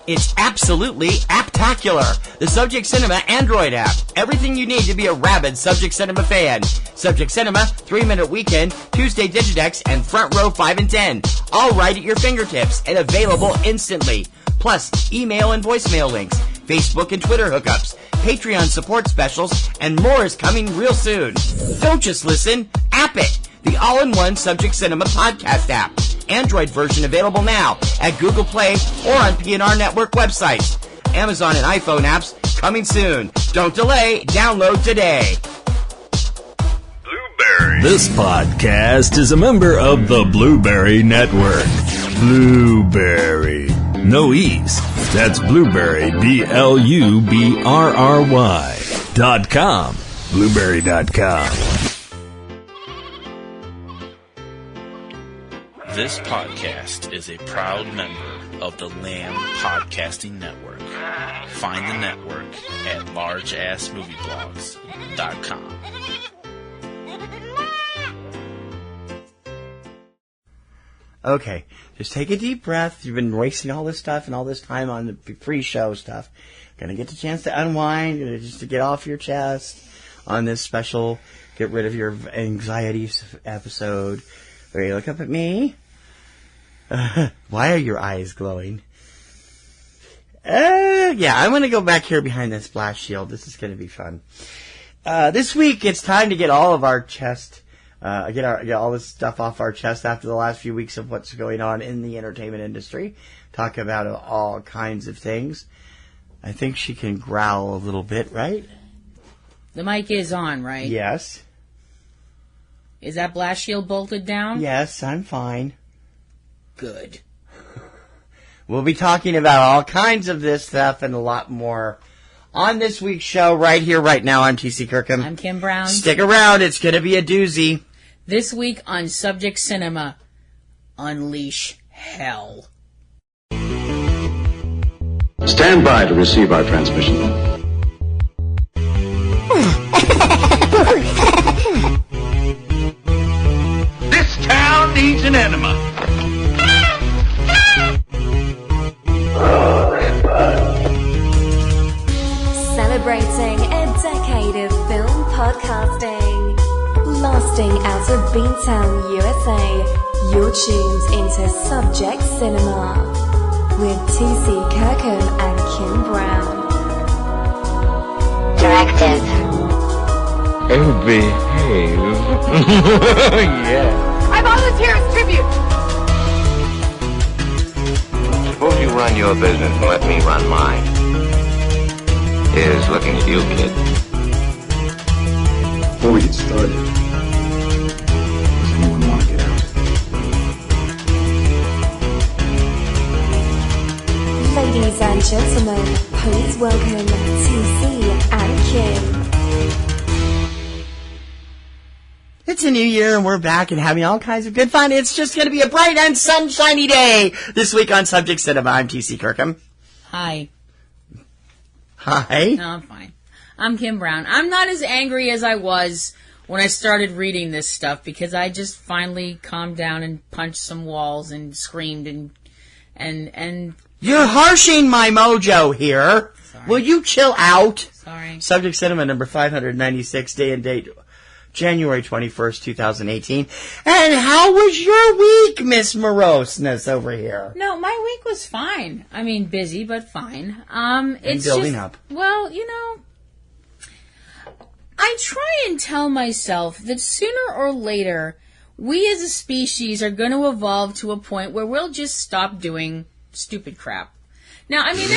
It's absolutely apptacular. The Subject Cinema Android app. Everything you need to be a rabid Subject Cinema fan. Subject Cinema, 3-Minute Weekend, Tuesday Digidex, and Front Row 5 and 10. All right at your fingertips and available instantly. Plus, email and voicemail links, Facebook and Twitter hookups, Patreon support specials, and more is coming real soon. Don't just listen, app it. The all-in-one Subject Cinema podcast app. Android version available now at Google Play or on PNR Network websites. Amazon and iPhone apps coming soon. Don't delay. Download today. Blueberry. This podcast is a member of the Blueberry Network. Blueberry. No E's. That's Blueberry, BLUBRRY.com. Blueberry.com. This podcast is a proud member of the Lamb Podcasting Network. Find the network at largeassmovieblogs.com. Okay, just take a deep breath. You've been wasting all this stuff and all this time on the pre-show stuff. Gonna get the chance to unwind, just to get off your chest on this special get rid of your anxieties episode. Okay, look up at me. Why are your eyes glowing? Yeah, I'm going to go back here behind this blast shield. This is going to be fun. This week, it's time to get all of our chest, get all this stuff off our chest after the last few weeks of what's going on in the entertainment industry. Talk about all kinds of things. I think she can growl a little bit, right? The mic is on, right? Yes. Is that blast shield bolted down? Yes, I'm fine. Good. We'll be talking about all kinds of this stuff and a lot more on this week's show right here, right now. I'm TC Kirkham. I'm Kim Brown. Stick around. It's going to be a doozy. This week on Subject Cinema, Unleash Hell. Stand by to receive our transmission. This town needs an enema. Celebrating a decade of film podcasting. Lasting out of Beantown, USA, you're tuned into Subject Cinema with TC Kirkham and Kim Brown. Directive. Oh, behave. Yeah. I volunteer as tribute. Suppose you run your business and let me run mine. Here's looking at you, kid. Before we get started, does anyone want to get out? Ladies and gentlemen, please welcome TC and Kim. It's a new year and we're back and having all kinds of good fun. It's just going to be a bright and sunshiny day this week on Subject Cinema. I'm TC Kirkham. Hi. Hi. No, I'm fine. I'm Kim Brown. I'm not as angry as I was when I started reading this stuff because I just finally calmed down and punched some walls and screamed and You're harshing my mojo here. Sorry. Will you chill out? Sorry. Subject Cinema number 596, day and date January 21st, 2018. And how was your week, Miss Moroseness over here? No, my week was fine. I mean, busy, but fine. It's building just, up. Well, I try and tell myself that sooner or later, we as a species are going to evolve to a point where we'll just stop doing stupid crap. Now, I mean,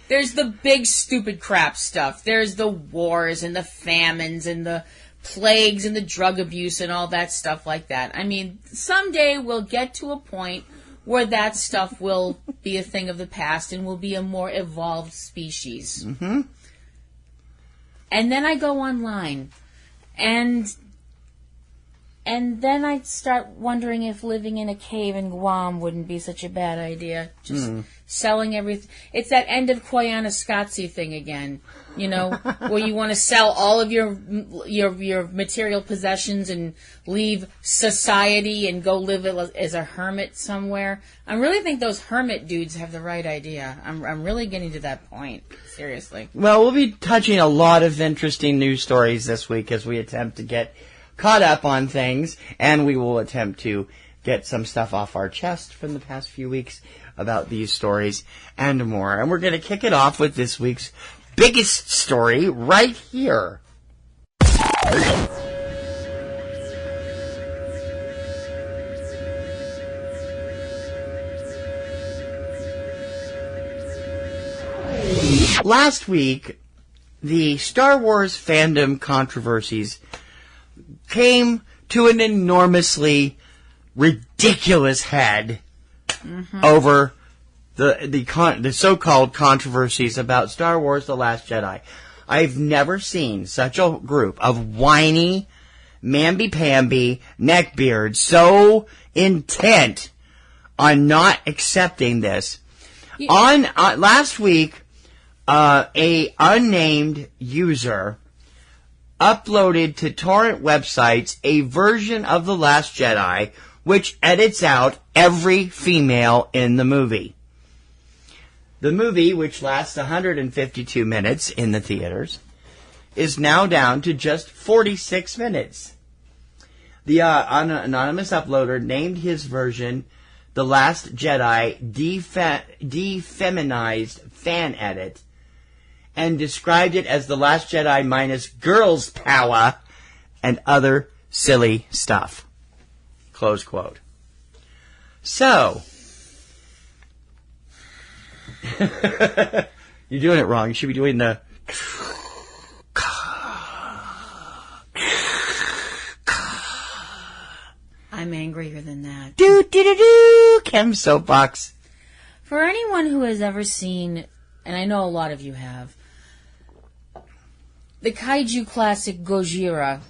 there's the big stupid crap stuff. There's the wars and the famines and the plagues and the drug abuse and all that stuff like that. I mean, someday we'll get to a point where that stuff will be a thing of the past and we'll be a more evolved species. Mm-hmm. And then I go online and And then I'd start wondering if living in a cave in Guam wouldn't be such a bad idea. Just selling everything. It's that end of Koyaanisqatsi thing again, you know, where you want to sell all of your material possessions and leave society and go live as a hermit somewhere. I really think those hermit dudes have the right idea. I'm really getting to that point. Seriously. Well, we'll be touching a lot of interesting news stories this week as we attempt to get caught up on things, and we will attempt to get some stuff off our chest from the past few weeks about these stories and more. And we're going to kick it off with this week's biggest story right here. Last week, the Star Wars fandom controversies came to an enormously ridiculous head over the so-called controversies about Star Wars: The Last Jedi. I've never seen such a group of whiny, mamby-pamby neckbeards so intent on not accepting this. Yeah. Last week, a unnamed user uploaded to torrent websites a version of The Last Jedi which edits out every female in the movie. The movie, which lasts 152 minutes in the theaters, is now down to just 46 minutes. The anonymous uploader named his version The Last Jedi Defeminized Fan Edit and described it as The Last Jedi minus girls' power and other silly stuff. Close quote. So, you're doing it wrong. You should be doing the... I'm angrier than that. Do, Chem Soapbox. For anyone who has ever seen, and I know a lot of you have, the kaiju classic Gojira,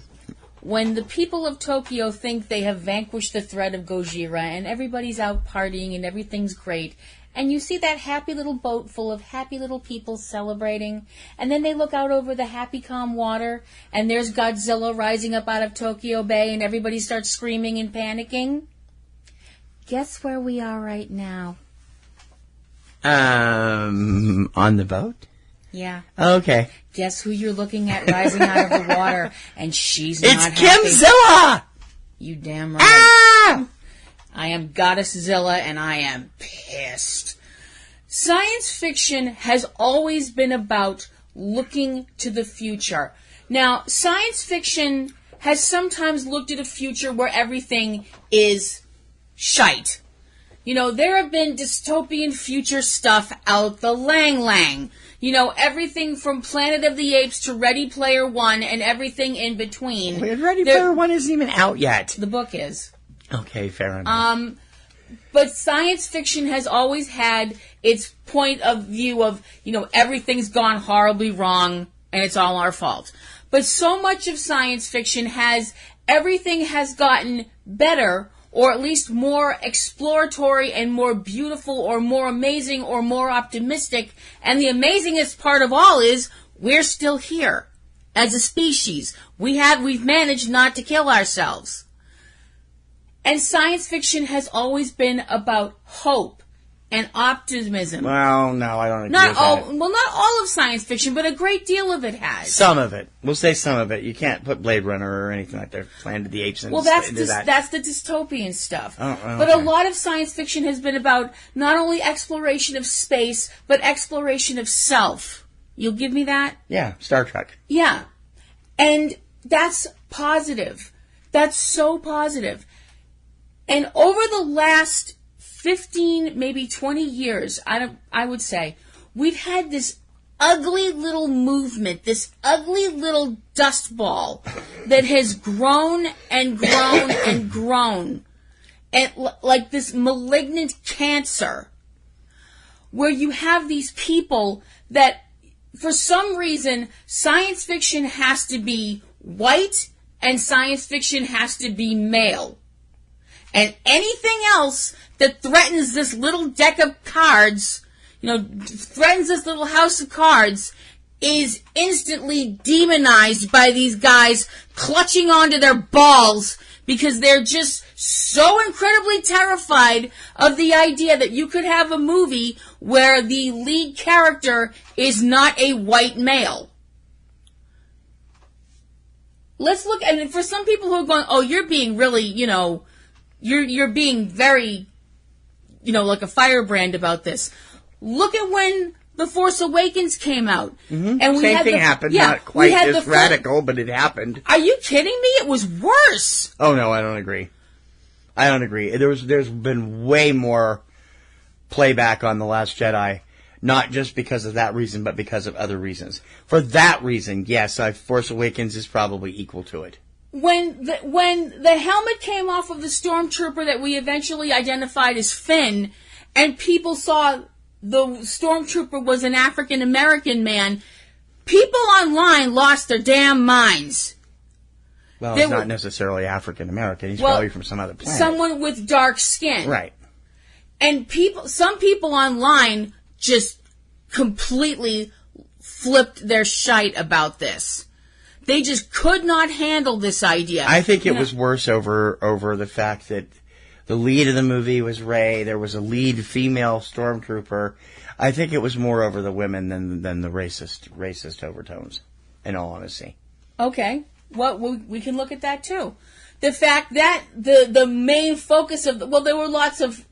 when the people of Tokyo think they have vanquished the threat of Gojira and everybody's out partying and everything's great, and you see that happy little boat full of happy little people celebrating, and then they look out over the happy calm water, and there's Godzilla rising up out of Tokyo Bay, and everybody starts screaming and panicking. Guess where we are right now? On the boat? Yeah. Okay. Guess who you're looking at rising out of the water, and she's not happy. It's Kimzilla! You damn right. Ah! I am Goddess-zilla, and I am pissed. Science fiction has always been about looking to the future. Now, science fiction has sometimes looked at a future where everything is shite. You know, there have been dystopian future stuff out the lang-lang. You know, everything from Planet of the Apes to Ready Player One and everything in between. Wait, Ready Player One isn't even out yet. The book is. Okay, fair enough. But science fiction has always had its point of view of, you know, everything's gone horribly wrong and it's all our fault. But so much of science fiction everything has gotten better, or at least more exploratory and more beautiful or more amazing or more optimistic. And the amazingest part of all is we're still here as a species. We've managed not to kill ourselves. And science fiction has always been about hope and optimism. Well, no, I don't agree with that. Well, not all of science fiction, but a great deal of it has. Some of it. We'll say some of it. You can't put Blade Runner or anything like that. Planet of the Apes into that. That's the dystopian stuff. Oh, okay. But a lot of science fiction has been about not only exploration of space, but exploration of self. You'll give me that? Yeah, Star Trek. Yeah. And that's positive. That's so positive. And over the last 15, maybe 20 years, I would say, we've had this ugly little movement, this ugly little dust ball that has grown and grown and grown. And like this malignant cancer, where you have these people that, for some reason, science fiction has to be white, and science fiction has to be male. And anything else that threatens this little deck of cards, threatens this little house of cards, is instantly demonized by these guys clutching onto their balls because they're just so incredibly terrified of the idea that you could have a movie where the lead character is not a white male. Let's look, and for some people who are going, oh, you're being really, you're being very, like a firebrand about this. Look at when The Force Awakens came out. Mm-hmm. And Same thing happened. Not quite as radical, but it happened. Are you kidding me? It was worse. Oh, no, I don't agree. There's been way more playback on The Last Jedi, not just because of that reason, but because of other reasons. For that reason, yes, Force Awakens is probably equal to it. When the helmet came off of the stormtrooper that we eventually identified as Finn, and people saw the stormtrooper was an African American man, people online lost their damn minds. Well, he's not necessarily African American. He's probably from some other planet. Someone with dark skin. Right. And some people online just completely flipped their shite about this. They just could not handle this idea. I think it was worse over the fact that the lead of the movie was Rey. There was a lead female stormtrooper. I think it was more over the women than the racist overtones, in all honesty. Okay. Well, we can look at that too. The fact that the main focus of there were lots of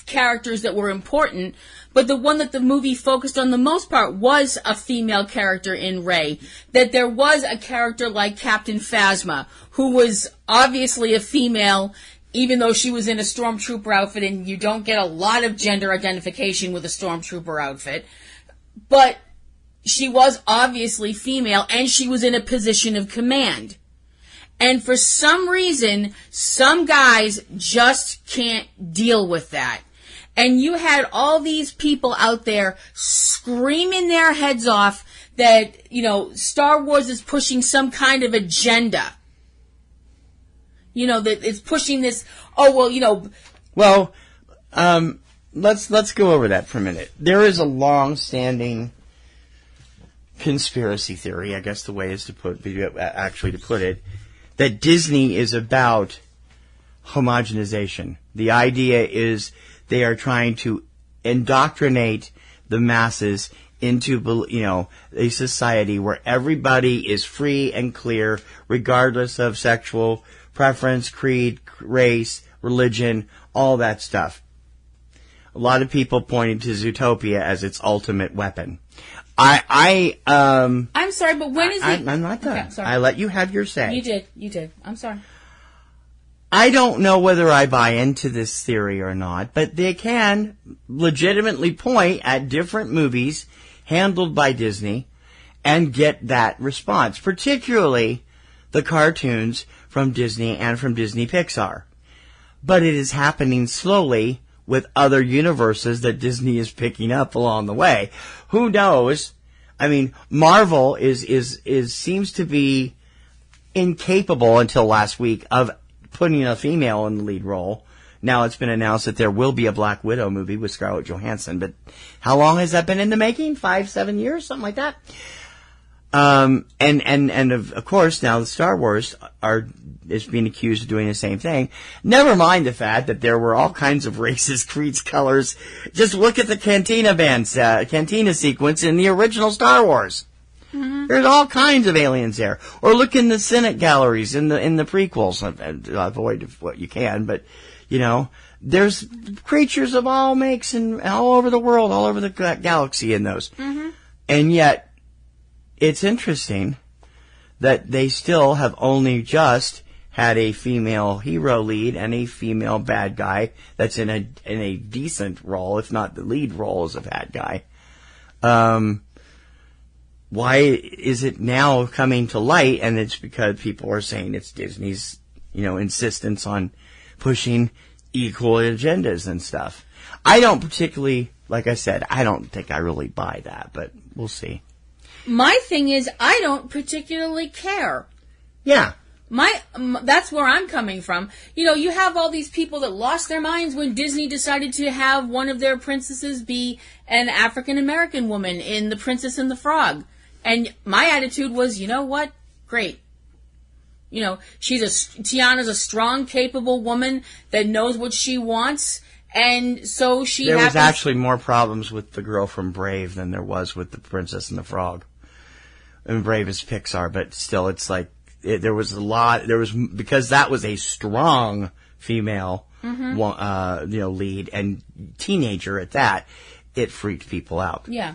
characters that were important, but the one that the movie focused on the most part was a female character in Rey. That there was a character like Captain Phasma, who was obviously a female, even though she was in a stormtrooper outfit, and you don't get a lot of gender identification with a stormtrooper outfit, but she was obviously female, and she was in a position of command. And for some reason, some guys just can't deal with that. And you had all these people out there screaming their heads off that, Star Wars is pushing some kind of agenda. That it's pushing this, Well, let's go over that for a minute. There is a long-standing conspiracy theory, I guess the way is to put it, that Disney is about homogenization. The idea is they are trying to indoctrinate the masses into, a society where everybody is free and clear, regardless of sexual preference, creed, race, religion, all that stuff. A lot of people pointed to Zootopia as its ultimate weapon. I'm sorry, but when is it? I'm not done. Okay, sorry. I let you have your say. You did. I'm sorry. I don't know whether I buy into this theory or not, but they can legitimately point at different movies handled by Disney and get that response, particularly the cartoons from Disney and from Disney Pixar. But it is happening slowly with other universes that Disney is picking up along the way. Who knows? I mean, Marvel seems to be incapable until last week of putting a female in the lead role. Now it's been announced that there will be a Black Widow movie with Scarlett Johansson, but how long has that been in the making? 5-7 years, something like that. And of course now the Star Wars is being accused of doing the same thing. Never mind the fact that there were all kinds of racist creeds, colors. Just look at the Cantina sequence in the original Star Wars. Mm-hmm. There's all kinds of aliens there. Or look in the Senate galleries in the prequels. Avoid what you can, but there's creatures of all makes and all over the world, all over the galaxy in those. Mm-hmm. And yet, it's interesting that they still have only just had a female hero lead and a female bad guy that's in a decent role, if not the lead role as a bad guy. Why is it now coming to light? And it's because people are saying it's Disney's, insistence on pushing equal agendas and stuff. I don't particularly, like I said, I don't think I really buy that, but we'll see. My thing is, I don't particularly care. Yeah. That's where I'm coming from. You have all these people that lost their minds when Disney decided to have one of their princesses be an African American woman in The Princess and the Frog. And my attitude was, you know what? Great. Tiana's a strong, capable woman that knows what she wants, and so There was actually more problems with the girl from Brave than there was with The Princess and the Frog. And Brave is Pixar, but still, it's like, because that was a strong female, lead, and teenager at that, it freaked people out. Yeah.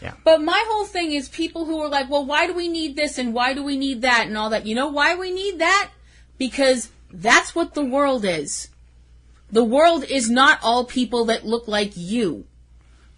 Yeah. But my whole thing is people who are like, well, why do we need this and why do we need that and all that? You know why we need that? Because that's what the world is. The world is not all people that look like you.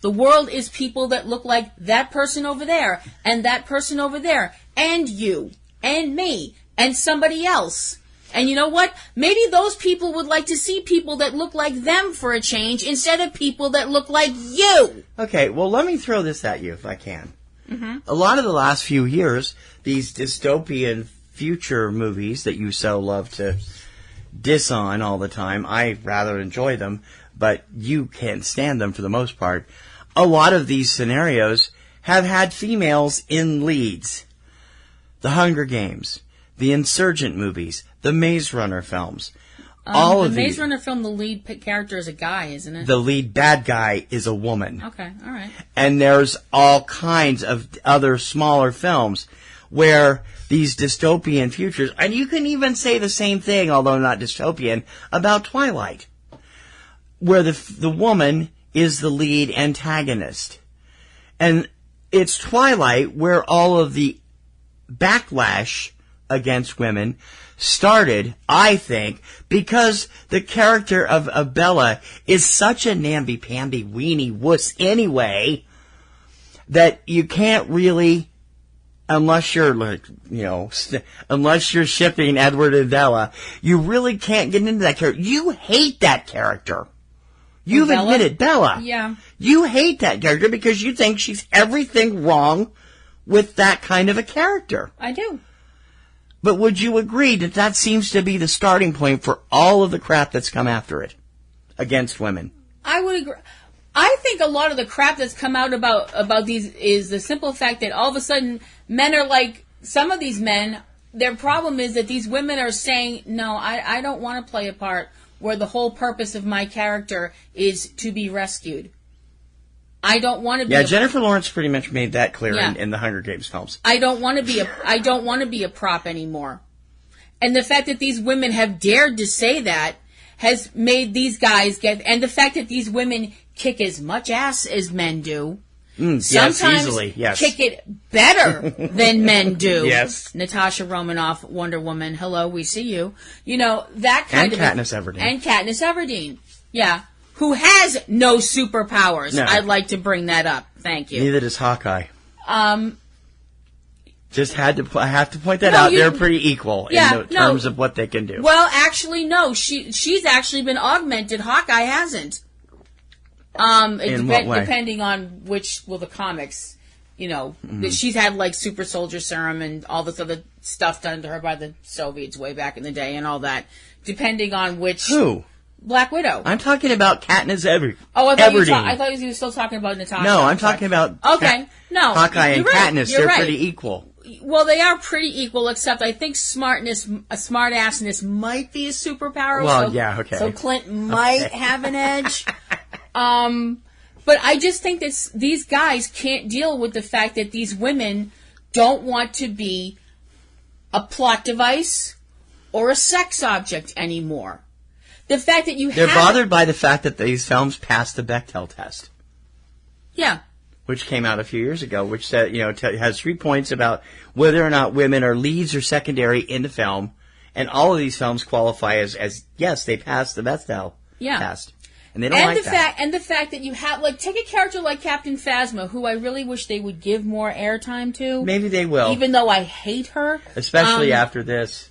The world is people that look like that person over there and that person over there and you and me and somebody else. And you know what? Maybe those people would like to see people that look like them for a change instead of people that look like you. Okay, well, let me throw this at you if I can. Mm-hmm. A lot of the last few years, these dystopian future movies that you so love to diss on all the time, I rather enjoy them, but you can't stand them for the most part. A lot of these scenarios have had females in leads. The Hunger Games, the Insurgent movies, the Maze Runner films. All of these. The Maze Runner film, the lead character is a guy, isn't it? The lead bad guy is a woman. Okay, all right. And there's all kinds of other smaller films where these dystopian futures, and you can even say the same thing, although not dystopian, about Twilight, where the woman is the lead antagonist. And it's Twilight where all of the backlash against women started, I think, because the character of Bella is such a namby-pamby weenie wuss anyway that you can't really, unless you're shipping Edward and Bella, you really can't get into that character. You hate that character. You've admitted, Bella. Yeah. You hate that character because you think she's everything wrong with that kind of a character. I do. But would you agree that that seems to be the starting point for all of the crap that's come after it against women? I would agree. I think a lot of the crap that's come out about these is the simple fact that all of a sudden men are like, some of these men, their problem is that these women are saying, no, I don't want to play a part where the whole purpose of my character is to be rescued. I don't want to be. Yeah, Jennifer Lawrence pretty much made that clear in the Hunger Games films. I don't want to be a prop anymore. And the fact that these women have dared to say that has made these guys and the fact that these women kick as much ass as men do. Sometimes easily, yes. Kick it better than men do. Yes. Natasha Romanoff, Wonder Woman, hello, we see you. That kind of... And Katniss Everdeen. And Katniss Everdeen. Yeah. Who has no superpowers. No. I'd like to bring that up. Thank you. Neither does Hawkeye. I have to point that out. They're pretty equal in terms of what they can do. Well, actually, no. She's actually been augmented. Hawkeye hasn't. In what way? Depending on the comics, that she's had like super soldier serum and all this other stuff done to her by the Soviets way back in the day and all that. Depending on which... Who? Black Widow. I'm talking about Katniss Everdeen. Oh, I thought you were still talking about Natasha. No, I'm talking about... Okay, no. Hawkeye and Katniss, they're pretty equal. Well, they are pretty equal, except I think smart-assness might be a superpower. Well, yeah, okay. So Clint might have an edge. But I just think that these guys can't deal with the fact that these women don't want to be a plot device or a sex object anymore. The fact that they're bothered by the fact that these films passed the Bechdel test. Yeah. Which came out a few years ago, which said, has 3 points about whether or not women are leads or secondary in the film. And all of these films qualify as yes, they passed the Bechdel test. And they don't like that. And the fact that you have, take a character like Captain Phasma, who I really wish they would give more airtime to. Maybe they will. Even though I hate her. Especially after this.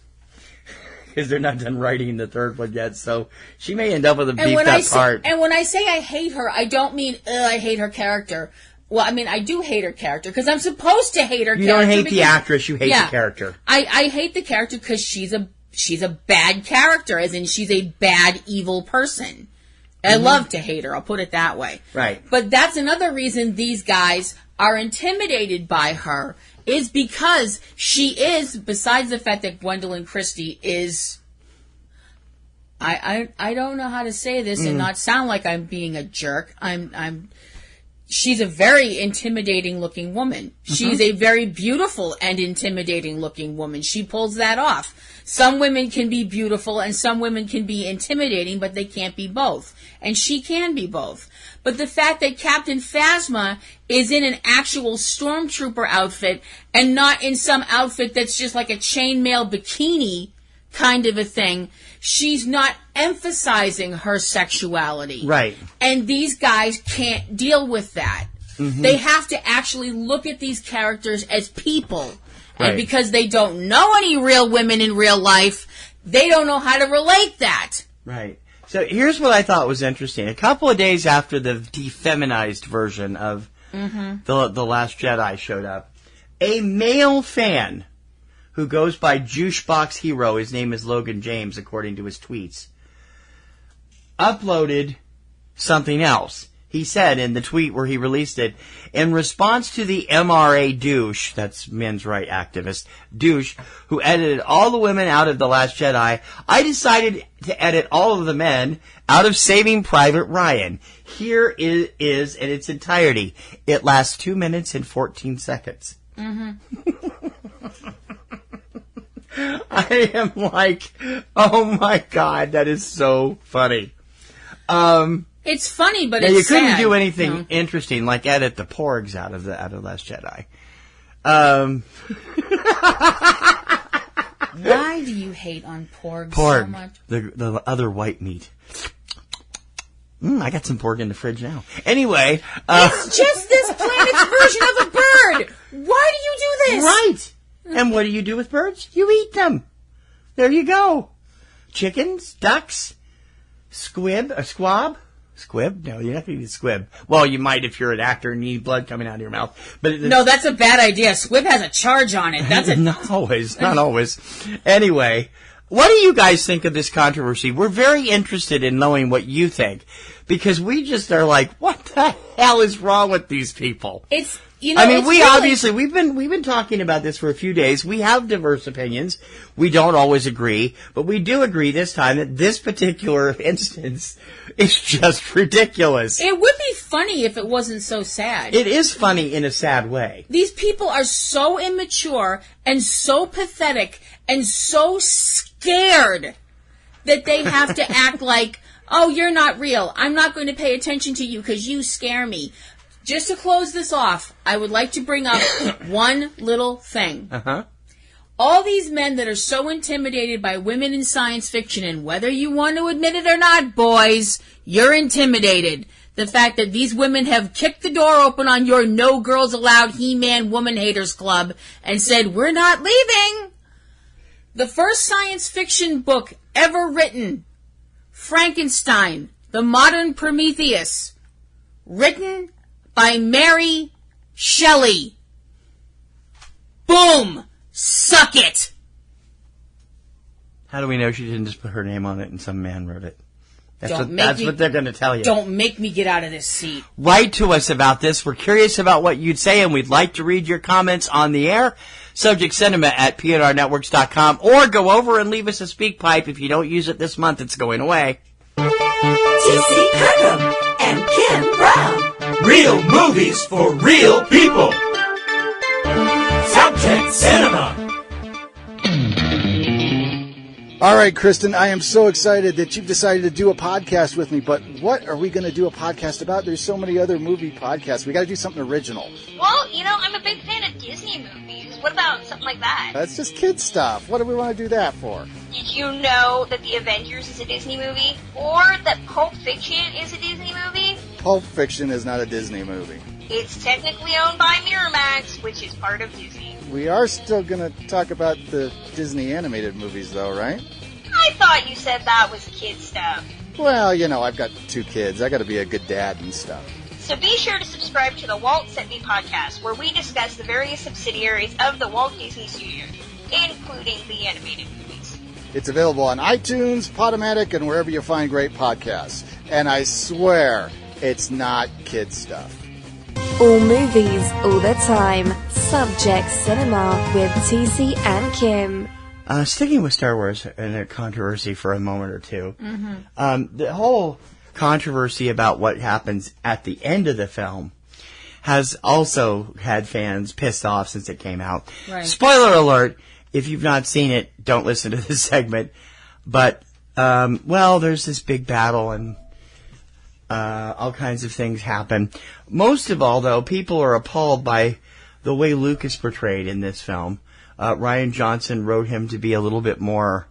Because they're not done writing the third one yet, so she may end up with a beefed up part. And when I say I hate her, I don't mean I hate her character. Well, I mean, I do hate her character because I'm supposed to hate her character. You don't hate the actress, you hate the character. I hate the character because she's a bad character, as in she's a bad, evil person. I love to hate her, I'll put it that way. Right. But that's another reason these guys are intimidated by her, is because she is, besides the fact that Gwendolyn Christie is... I don't know how to say this and not sound like I'm being a jerk. She's a very intimidating looking woman. She's a very beautiful and intimidating looking woman. She pulls that off. Some women can be beautiful and some women can be intimidating, but they can't be both. And she can be both. But the fact that Captain Phasma is in an actual stormtrooper outfit and not in some outfit that's just like a chainmail bikini kind of a thing, she's not emphasizing her sexuality. Right. And these guys can't deal with that. They have to actually look at these characters as people. Right. And because they don't know any real women in real life, they don't know how to relate that. Right. So here's what I thought was interesting. A couple of days after the defeminized version of the Last Jedi showed up, a male fan who goes by Juicebox Hero, his name is Logan James, according to his tweets, uploaded something else. He said in the tweet where he released it, in response to the MRA douche, that's men's right activist, douche, who edited all the women out of The Last Jedi, I decided to edit all of the men out of Saving Private Ryan. Here it is in its entirety. It lasts 2 minutes and 14 seconds. I am like, oh my God, that is so funny. It's funny, but now it's you couldn't sad. do anything interesting like edit the porgs out of Last Jedi. Why do you hate on porg so much? The other white meat. I got some pork in the fridge now. Anyway, it's just this planet's version of a bird. Why do you do this? Right. And what do you do with birds? You eat them. There you go. Chickens, ducks, squib. No, you're not going to eat squib. Well, you might if you're an actor and you need blood coming out of your mouth. But no, that's a bad idea. Squib has a charge on it. That's not always. Anyway, what do you guys think of this controversy? We're very interested in knowing what you think, because we just are like, what the hell is wrong with these people? It's we've been talking about this for a few days. We have diverse opinions. We don't always agree, but we do agree this time that this particular instance is just ridiculous. It would be funny if it wasn't so sad. It is funny in a sad way. These people are so immature and so pathetic and so scared that they have to act like, oh, you're not real. I'm not going to pay attention to you because you scare me. Just to close this off, I would like to bring up one little thing. All these men that are so intimidated by women in science fiction, and whether you want to admit it or not, boys, you're intimidated. The fact that these women have kicked the door open on your No Girls Allowed He-Man Woman Haters Club and said, we're not leaving. The first science fiction book ever written, Frankenstein, the Modern Prometheus, written by Mary Shelley. Boom! Suck it! How do we know she didn't just put her name on it and some man wrote it? That's what they're going to tell you. Don't make me get out of this seat. Write to us about this. We're curious about what you'd say, and we'd like to read your comments on the air. SubjectCinema@PNRNetworks.com, or go over and leave us a speak pipe. If you don't use it this month, it's going away. T.C. Kirkham and Kim Brown. Real movies for real people. Subject Cinema. All right, Kristen, I am so excited that you've decided to do a podcast with me, but what are we going to do a podcast about? There's so many other movie podcasts. We got to do something original. Well, I'm a big fan of Disney movies. What about something like that? That's just kid stuff. What do we want to do that for? Did you know that The Avengers is a Disney movie? Or that Pulp Fiction is a Disney movie? Pulp Fiction is not a Disney movie. It's technically owned by Miramax, which is part of Disney. We are still going to talk about the Disney animated movies, though, right? I thought you said that was kid stuff. Well, I've got 2 kids. I got to be a good dad and stuff. So be sure to subscribe to the Walt Sent Me podcast, where we discuss the various subsidiaries of the Walt Disney Studios, including the animated movies. It's available on iTunes, Podomatic, and wherever you find great podcasts. And I swear, it's not kid stuff. All movies, all the time. Subject Cinema with TC and Kim. Sticking with Star Wars and their controversy for a moment or two, the whole controversy about what happens at the end of the film has also had fans pissed off since it came out. Right. Spoiler alert, if you've not seen it, don't listen to this segment. But, there's this big battle and all kinds of things happen. Most of all, though, people are appalled by the way Luke is portrayed in this film. Rian Johnson wrote him to be a little bit more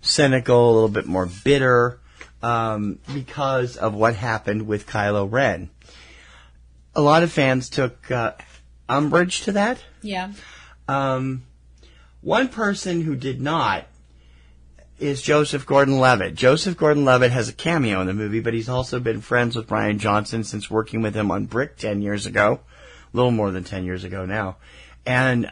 cynical, a little bit more bitter, because of what happened with Kylo Ren. A lot of fans took umbrage to that. Yeah. One person who did not is Joseph Gordon-Levitt. Joseph Gordon-Levitt has a cameo in the movie, but he's also been friends with Rian Johnson since working with him on Brick 10 years ago. A little more than 10 years ago now. And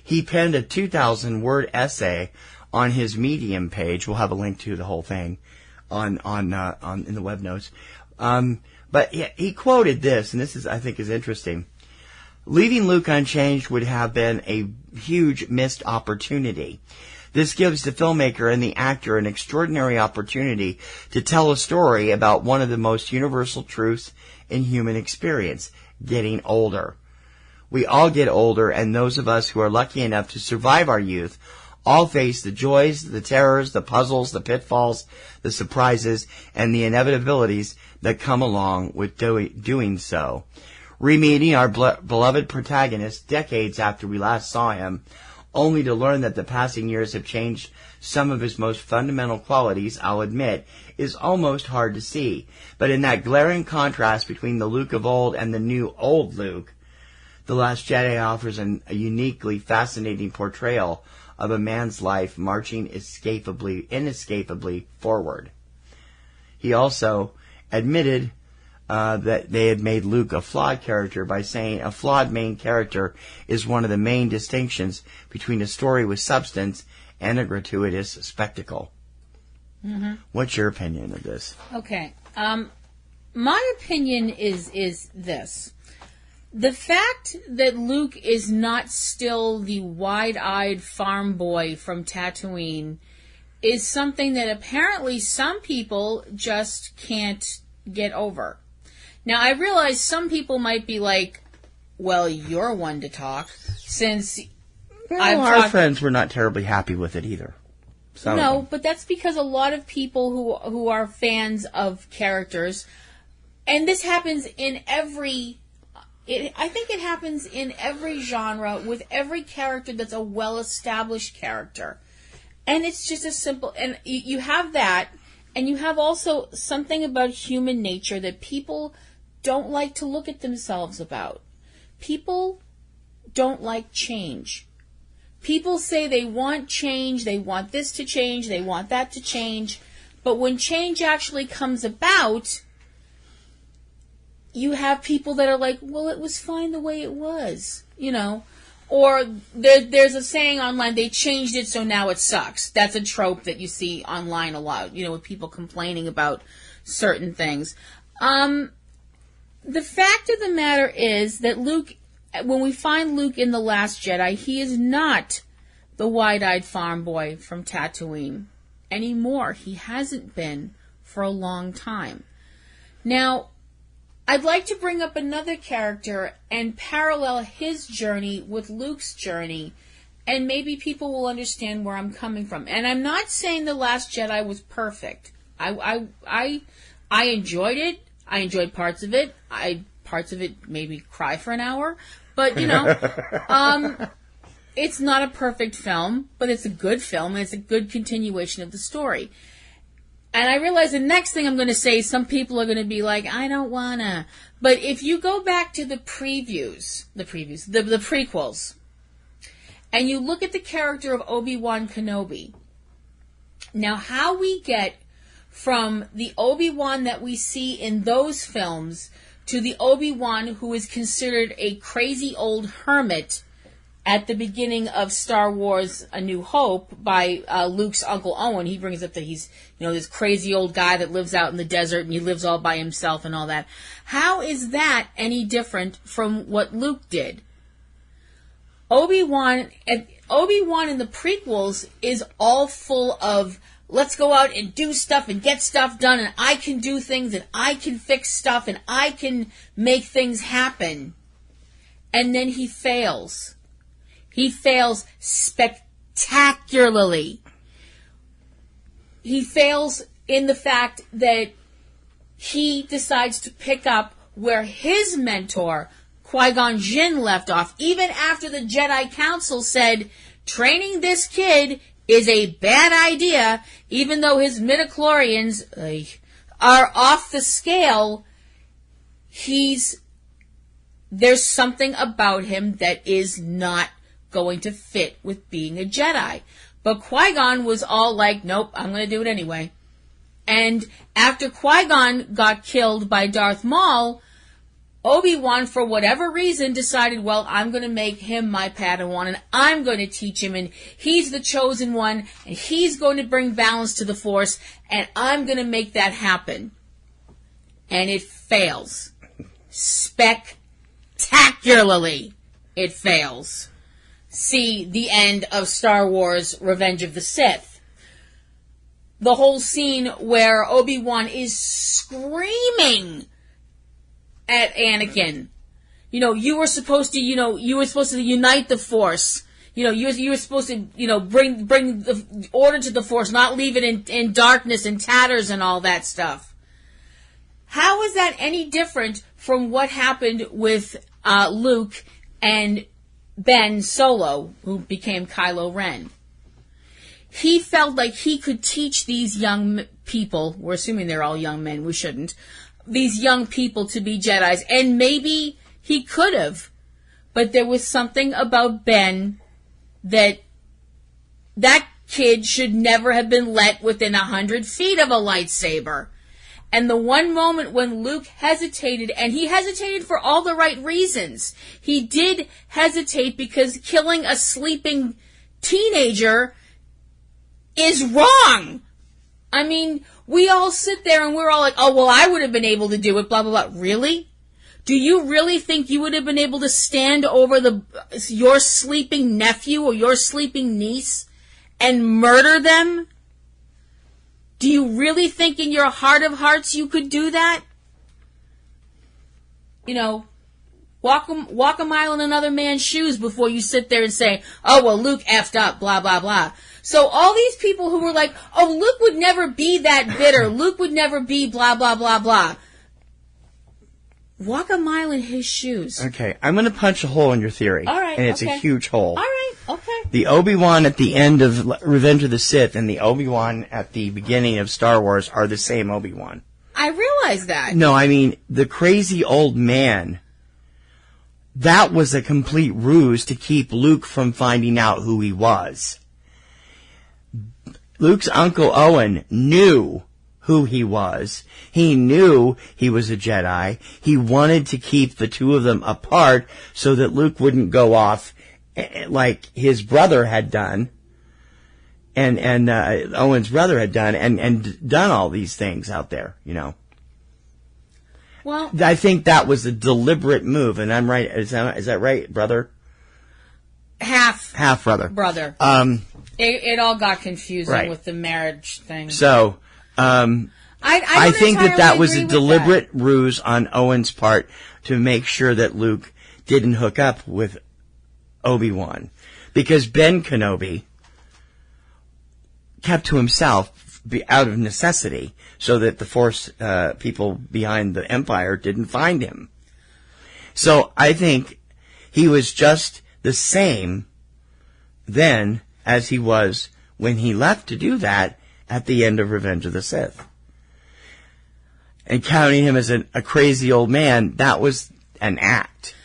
he penned a 2,000-word essay on his Medium page. We'll have a link to the whole thing on in the web notes. But he quoted this, and this is, I think, is interesting. Leaving Luke unchanged would have been a huge missed opportunity. This gives the filmmaker and the actor an extraordinary opportunity to tell a story about one of the most universal truths in human experience, getting older. We all get older, and those of us who are lucky enough to survive our youth all face the joys, the terrors, the puzzles, the pitfalls, the surprises, and the inevitabilities that come along with doing so. Re-meeting our beloved protagonist decades after we last saw him, only to learn that the passing years have changed some of his most fundamental qualities, I'll admit, is almost hard to see. But in that glaring contrast between the Luke of old and the new old Luke, The Last Jedi offers a uniquely fascinating portrayal of a man's life marching inescapably forward. He also admitted that they had made Luke a flawed character by saying a flawed main character is one of the main distinctions between a story with substance and a gratuitous spectacle. Mm-hmm. What's your opinion of this? Okay. My opinion is this. The fact that Luke is not still the wide-eyed farm boy from Tatooine is something that apparently some people just can't get over. Now, I realize some people might be like, well, you're one to talk, since our friends were not terribly happy with it either. No, but that's because a lot of people who are fans of characters, and this happens in every... I think it happens in every genre with every character that's a well-established character. And it's just as simple. And you have that, and you have also something about human nature that people don't like to look at themselves about. People don't like change. People say they want change, they want this to change, they want that to change. But when change actually comes about, you have people that are like, well, it was fine the way it was, you know. Or there's a saying online, they changed it so now it sucks. That's a trope that you see online a lot, you know, with people complaining about certain things. The fact of the matter is that Luke, when we find Luke in The Last Jedi, he is not the wide-eyed farm boy from Tatooine anymore. He hasn't been for a long time. Now, I'd like to bring up another character and parallel his journey with Luke's journey, and maybe people will understand where I'm coming from. And I'm not saying The Last Jedi was perfect. I enjoyed it. I enjoyed parts of it. Parts of it made me cry for an hour. But, you know, it's not a perfect film, but it's a good film, and it's a good continuation of the story. And I realize the next thing I'm going to say, some people are going to be like, I don't want to. But if you go back to the prequels, and you look at the character of Obi-Wan Kenobi, now how we get from the Obi-Wan that we see in those films to the Obi-Wan who is considered a crazy old hermit at the beginning of Star Wars A New Hope by Luke's Uncle Owen. He brings up that he's, this crazy old guy that lives out in the desert and he lives all by himself and all that. How is that any different from what Luke did? Obi-Wan in the prequels is all full of, let's go out and do stuff and get stuff done, and I can do things, and I can fix stuff, and I can make things happen. And then he fails. He fails spectacularly. He fails in the fact that he decides to pick up where his mentor, Qui-Gon Jinn, left off, even after the Jedi Council said, training this kid is a bad idea, even though his midichlorians are off the scale. There's something about him that is not going to fit with being a Jedi. But Qui-Gon was all like, nope, I'm going to do it anyway. And after Qui-Gon got killed by Darth Maul, Obi-Wan, for whatever reason, decided, well, I'm going to make him my Padawan, and I'm going to teach him, and he's the chosen one, and he's going to bring balance to the Force, and I'm going to make that happen. And it fails. Spectacularly, it fails. See the end of Star Wars Revenge of the Sith. The whole scene where Obi-Wan is screaming at Anakin. You were supposed to, unite the Force. You were supposed to, bring the order to the Force, not leave it in darkness and tatters and all that stuff. How is that any different from what happened with Luke and Ben Solo, who became Kylo Ren? He felt like he could teach these young people, we're assuming they're all young men, we shouldn't, these young people to be Jedis, and maybe he could have, but there was something about Ben that kid should never have been let within 100 feet of a lightsaber. And the one moment when Luke hesitated, and he hesitated for all the right reasons. He did hesitate because killing a sleeping teenager is wrong. I mean, we all sit there and we're all like, oh, well, I would have been able to do it, blah, blah, blah. Really? Do you really think you would have been able to stand over your sleeping nephew or your sleeping niece and murder them? Do you really think in your heart of hearts you could do that? Walk a mile in another man's shoes before you sit there and say, oh, well, Luke effed up, blah, blah, blah. So all these people who were like, oh, Luke would never be that bitter. Luke would never be blah, blah, blah, blah. Walk a mile in his shoes. Okay, I'm going to punch a hole in your theory. All right, and it's a huge hole. All right, okay. The Obi-Wan at the end of Revenge of the Sith and the Obi-Wan at the beginning of Star Wars are the same Obi-Wan. I realize that. No, I mean, the crazy old man, that was a complete ruse to keep Luke from finding out who he was. Luke's Uncle Owen knew who he was. He knew he was a Jedi. He wanted to keep the two of them apart so that Luke wouldn't go off like his brother had done, and Owen's brother had done, and done all these things out there, Well, I think that was a deliberate move, and I'm right. Is that right, brother? Half brother. Brother. It all got confusing with the marriage thing. So, I think that was a deliberate ruse on Owen's part to make sure that Luke didn't hook up with Obi-Wan, because Ben Kenobi kept to himself out of necessity so that the Force people behind the Empire didn't find him. So I think he was just the same then as he was when he left to do that at the end of Revenge of the Sith. And counting him as a crazy old man, that was an act.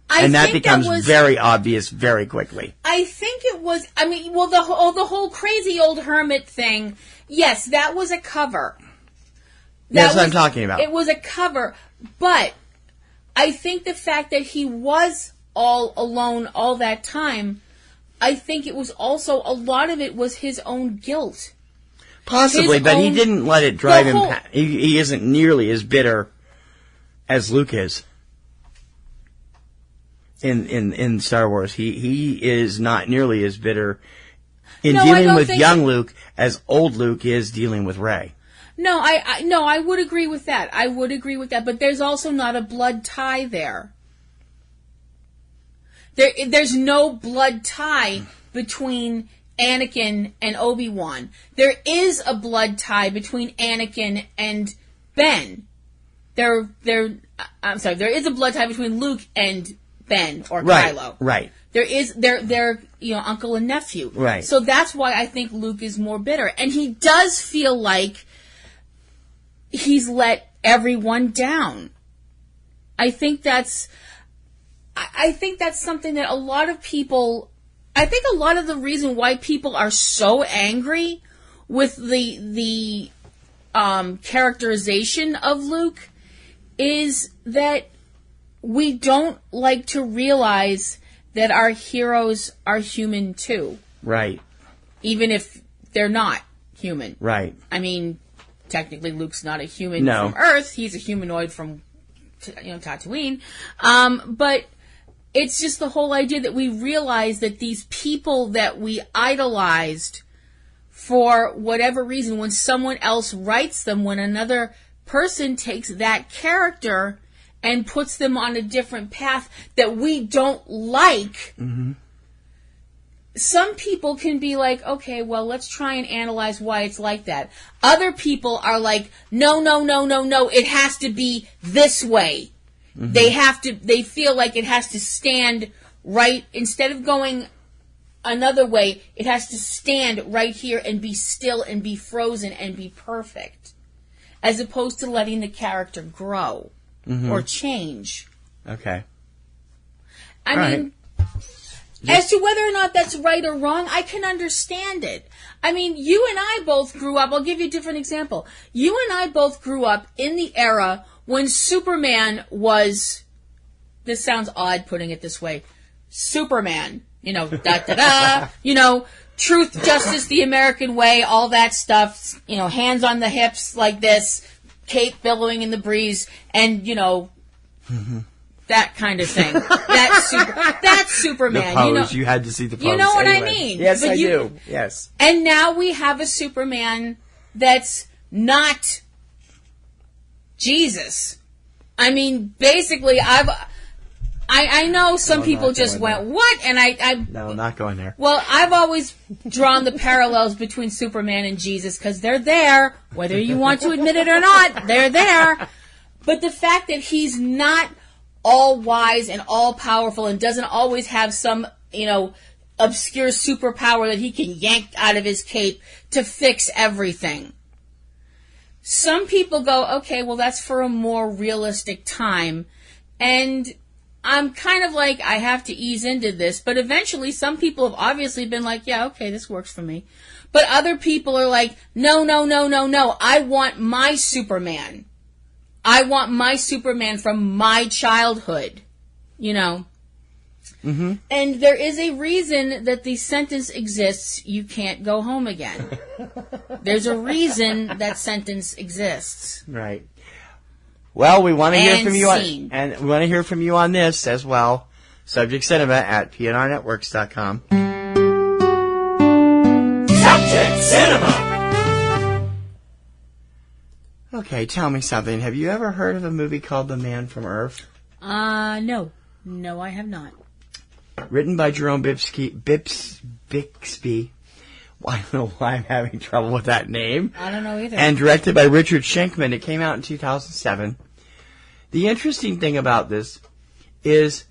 And that becomes very obvious very quickly. I think it was, the whole crazy old hermit thing, yes, that was a cover. That's what I'm talking about. It was a cover, but I think the fact that he was all alone all that time, I think it was also, a lot of it was his own guilt. Possibly, but he didn't let it drive him. He isn't nearly as bitter as Luke is in Star Wars. He is not nearly as bitter in dealing with young Luke as old Luke is dealing with Rey. No, I would agree with that. I would agree with that, but there's also not a blood tie there. There's no blood tie between Anakin and Obi-Wan. There is a blood tie between Anakin and Ben. There is a blood tie between Luke and Ben or Kylo. Right. They're uncle and nephew. Right. So that's why I think Luke is more bitter. And he does feel like he's let everyone down. I think that's something that a lot of people, I think a lot of the reason why people are so angry with the characterization of Luke is that we don't like to realize that our heroes are human too. Right. Even if they're not human. Right. I mean, technically Luke's not a human from Earth. He's a humanoid from Tatooine. But it's just the whole idea that we realize that these people that we idolized, for whatever reason, when someone else writes them, when another person takes that character and puts them on a different path that we don't like, some people can be like, okay, well, let's try and analyze why it's like that. Other people are like, no, it has to be this way. They feel like it has to stand right. Instead of going another way, it has to stand right here and be still and be frozen and be perfect. As opposed to letting the character grow or change. Okay. I mean, as to whether or not that's right or wrong, I can understand it. I mean, you and I both grew up, I'll give you a different example. You and I both grew up in the era when Superman was, this sounds odd putting it this way, Superman, truth, justice, the American way, all that stuff, hands on the hips like this, cape billowing in the breeze, and, that kind of thing. That's Superman. The pose, you had to see the pose. You know what anyway. I mean? Yes, I do. Yes. And now we have a Superman that's not Jesus. I mean, basically, I know some people just went, what? And No, not going there. Well, I've always drawn the parallels between Superman and Jesus because they're there, whether you want to admit it or not, they're there. But the fact that he's not all wise and all powerful and doesn't always have some, obscure superpower that he can yank out of his cape to fix everything. Some people go, okay, well, that's for a more realistic time. And I'm kind of like, I have to ease into this. But eventually, some people have obviously been like, yeah, okay, this works for me. But other people are like, no. I want my Superman. I want my Superman from my childhood. And there is a reason that the sentence exists, you can't go home again. There's a reason that sentence exists. Right. Well, we want to hear from you and we want to hear from you on this as well. Subject Cinema at PNRNetworks.com. Subject Cinema. Okay, tell me something. Have you ever heard of a movie called The Man from Earth? No. No, I have not. Written by Jerome Bixby. I don't know why I'm having trouble with that name. I don't know either. And directed by Richard Schenkman. It came out in 2007. The interesting thing about this is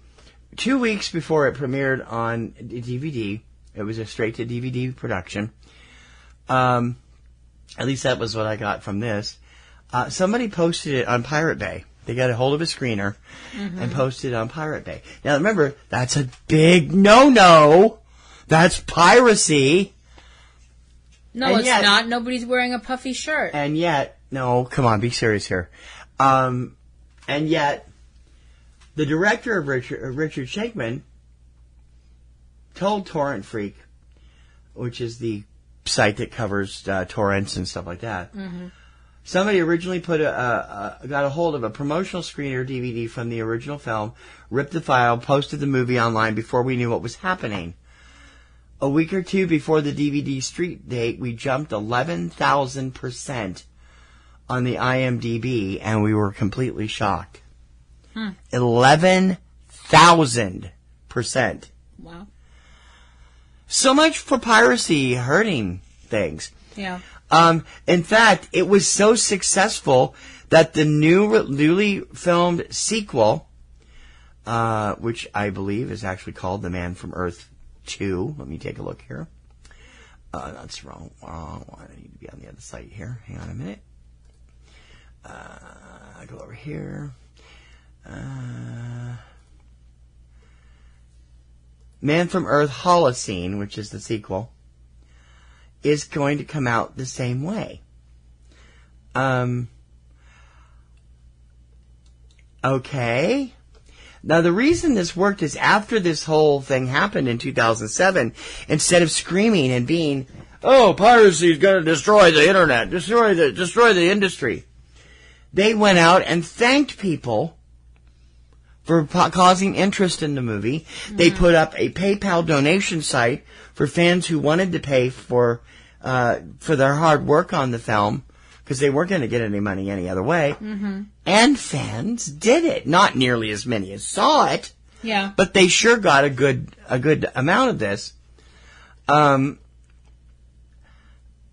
2 weeks before it premiered on DVD, it was a straight-to-DVD production. At least that was what I got from this. Somebody posted it on Pirate Bay. They got a hold of a screener and posted it on Pirate Bay. Now, remember, that's a big no-no. That's piracy. No, it's not. Nobody's wearing a puffy shirt. And yet, No, come on, be serious here. And yet, the director of Richard Shankman told Torrent Freak, which is the site that covers torrents and stuff like that. Mm-hmm. Somebody originally got a hold of a promotional screener DVD from the original film, ripped the file, posted the movie online before we knew what was happening. A week or two before the DVD street date, we jumped 11,000% on the IMDb, and we were completely shocked. 11,000%. Wow. So much for piracy hurting things. Yeah. In fact, it was so successful that the newly filmed sequel, which I believe is actually called The Man from Earth 2. Let me take a look here. That's wrong. I need to be on the other site here. Hang on a minute. I go over here. Man from Earth Holocene, which is the sequel, is going to come out the same way. Okay. Now, the reason this worked is after this whole thing happened in 2007, instead of screaming and being, oh, piracy is going to destroy the internet, destroy the industry, they went out and thanked people for causing interest in the movie. Mm-hmm. They put up a PayPal donation site for fans who wanted to pay for their hard work on the film, because they weren't going to get any money any other way. Mm-hmm. And fans did it. Not nearly as many as saw it. Yeah. But they sure got a good amount of this.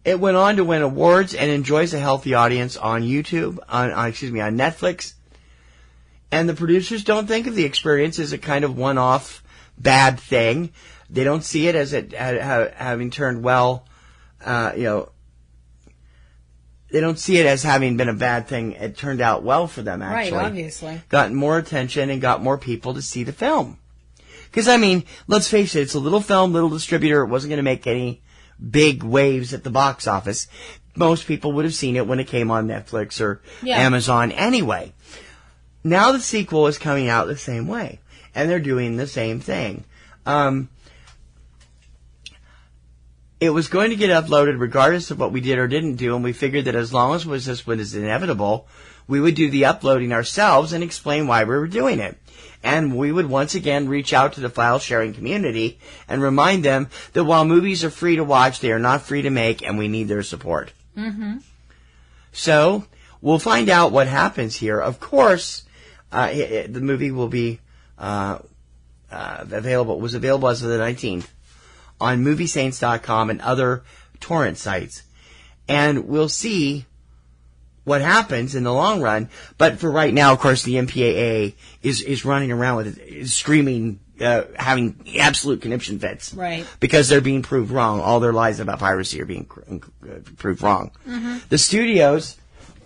It went on to win awards and enjoys a healthy audience on YouTube, on Netflix. And the producers don't think of the experience as a kind of one-off bad thing. They don't see it as having turned well, they don't see it as having been a bad thing. It turned out well for them, actually. Right, obviously. Got more attention and got more people to see the film. Because, I mean, let's face it, it's a little film, little distributor. It wasn't going to make any big waves at the box office. Most people would have seen it when it came on Netflix or Amazon anyway. Now the sequel is coming out the same way. And they're doing the same thing. It was going to get uploaded regardless of what we did or didn't do, and we figured that as long as this was inevitable, we would do the uploading ourselves and explain why we were doing it. And we would once again reach out to the file sharing community and remind them that while movies are free to watch, they are not free to make, and we need their support. Mm-hmm. So, we'll find out what happens here. Of course, the movie will be available. It was available as of the 19th. On MovieSaints.com and other torrent sites. And we'll see what happens in the long run. But for right now, of course, the MPAA is running around with it, is screaming, having absolute conniption fits. Right. Because they're being proved wrong. All their lies about piracy are being proved wrong. Mm-hmm. The studios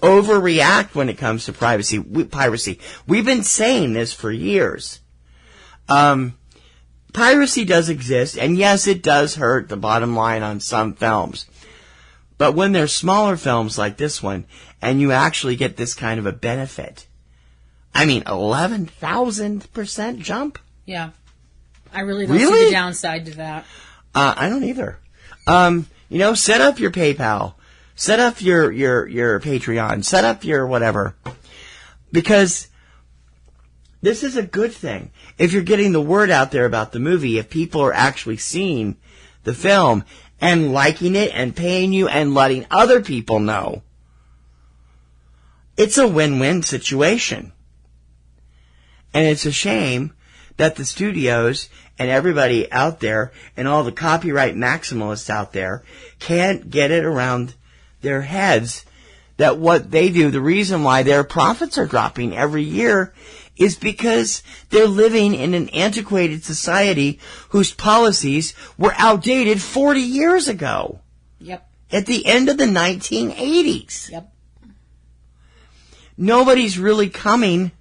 overreact when it comes to piracy. We've been saying this for years. Piracy does exist, and yes, it does hurt the bottom line on some films. But when there's smaller films like this one, and you actually get this kind of a benefit, I mean, 11,000% jump? Yeah. I really don't see the downside to that. I don't either. Set up your PayPal. Set up your Patreon. Set up your whatever. Because this is a good thing. If you're getting the word out there about the movie, if people are actually seeing the film and liking it and paying you and letting other people know, it's a win-win situation. And it's a shame that the studios and everybody out there and all the copyright maximalists out there can't get it around their heads that what they do, the reason why their profits are dropping every year, is because they're living in an antiquated society whose policies were outdated 40 years ago. Yep. At the end of the 1980s. Yep. Nobody's really coming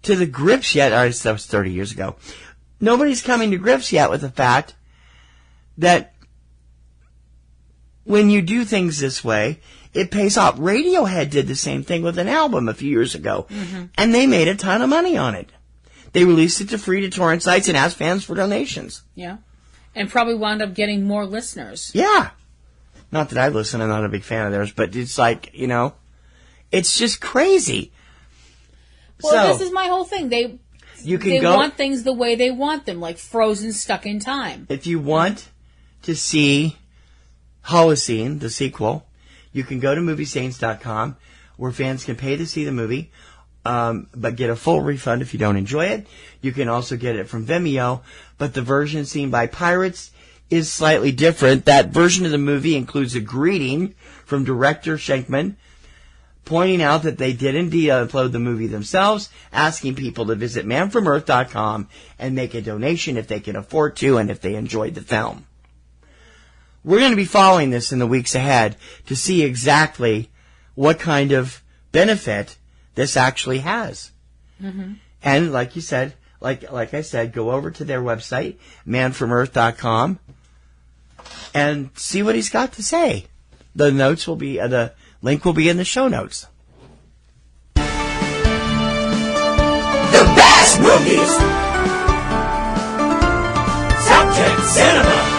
to the grips yet. That was 30 years ago. Nobody's coming to grips yet with the fact that when you do things this way, it pays off. Radiohead did the same thing with an album a few years ago, and they made a ton of money on it. They released it to free to torrent sites and asked fans for donations. Yeah. And probably wound up getting more listeners. Yeah. Not that I listen, I'm not a big fan of theirs, but it's like, it's just crazy. Well, this is my whole thing. They go, want things the way they want them, like frozen, stuck in time. If you want to see Holocene, the sequel, you can go to MovieSaints.com, where fans can pay to see the movie, but get a full refund if you don't enjoy it. You can also get it from Vimeo, but the version seen by pirates is slightly different. That version of the movie includes a greeting from director Schenkman, pointing out that they did indeed upload the movie themselves, asking people to visit manfromearth.com and make a donation if they can afford to and if they enjoyed the film. We're going to be following this in the weeks ahead to see exactly what kind of benefit this actually has. And like you said, like I said, go over to their website, manfromearth.com, and see what he's got to say. The notes will be, the link will be in the show notes. The best movies! Subject Cinema!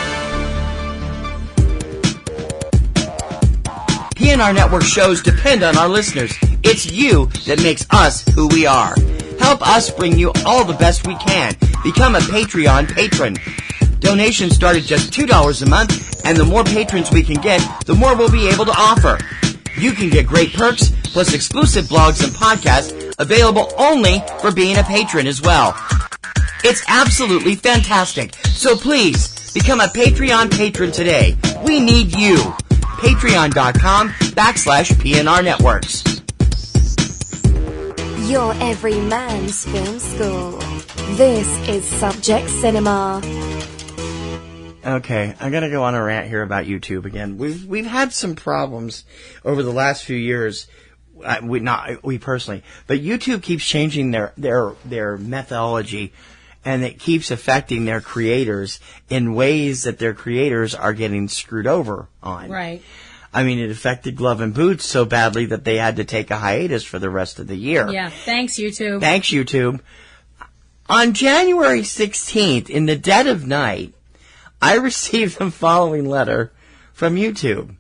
PNR Network shows depend on our listeners. It's you that makes us who we are. Help us bring you all the best we can. Become a Patreon patron. Donations start at just $2 a month, and the more patrons we can get, the more we'll be able to offer. You can get great perks, plus exclusive blogs and podcasts available only for being a patron as well. It's absolutely fantastic. So please, become a Patreon patron today. We need you. Patreon.com/PNR Networks. Your every man's film school. This is Subject Cinema. Okay, I'm gonna go on a rant here about YouTube again. We've had some problems over the last few years. We personally, but YouTube keeps changing their methodology, and it keeps affecting their creators in ways that their creators are getting screwed over on. Right. I mean, it affected Glove and Boots so badly that they had to take a hiatus for the rest of the year. Yeah, thanks, YouTube. Thanks, YouTube. On January 16th, in the dead of night, I received the following letter from YouTube.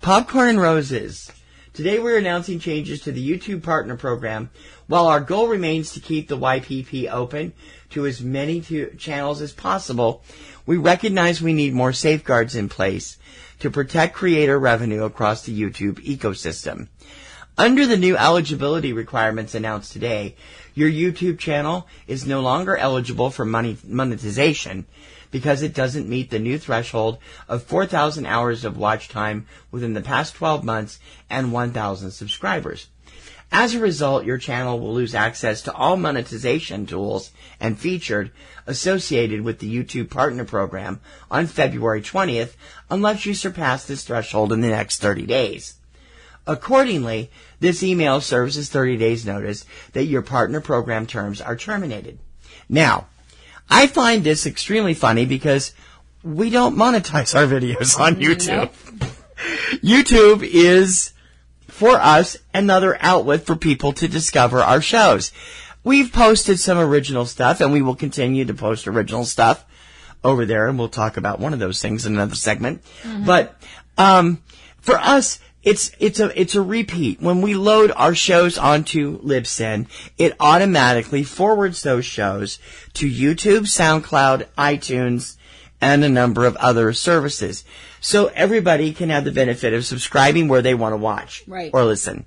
Popcorn and Roses. Today we're announcing changes to the YouTube Partner Program. While our goal remains to keep the YPP open to as many channels as possible, we recognize we need more safeguards in place to protect creator revenue across the YouTube ecosystem. Under the new eligibility requirements announced today, your YouTube channel is no longer eligible for monetization because it doesn't meet the new threshold of 4,000 hours of watch time within the past 12 months and 1,000 subscribers. As a result, your channel will lose access to all monetization tools and features associated with the YouTube Partner Program on February 20th unless you surpass this threshold in the next 30 days. Accordingly, this email serves as 30 days notice that your partner program terms are terminated. Now, I find this extremely funny because we don't monetize our videos on YouTube. Nope. YouTube is, for us, another outlet for people to discover our shows. We've posted some original stuff, and we will continue to post original stuff over there, and we'll talk about one of those things in another segment. Mm-hmm. But for us, it's a repeat. When we load our shows onto Libsyn, it automatically forwards those shows to YouTube, SoundCloud, iTunes, and a number of other services. So everybody can have the benefit of subscribing where they want to watch or listen.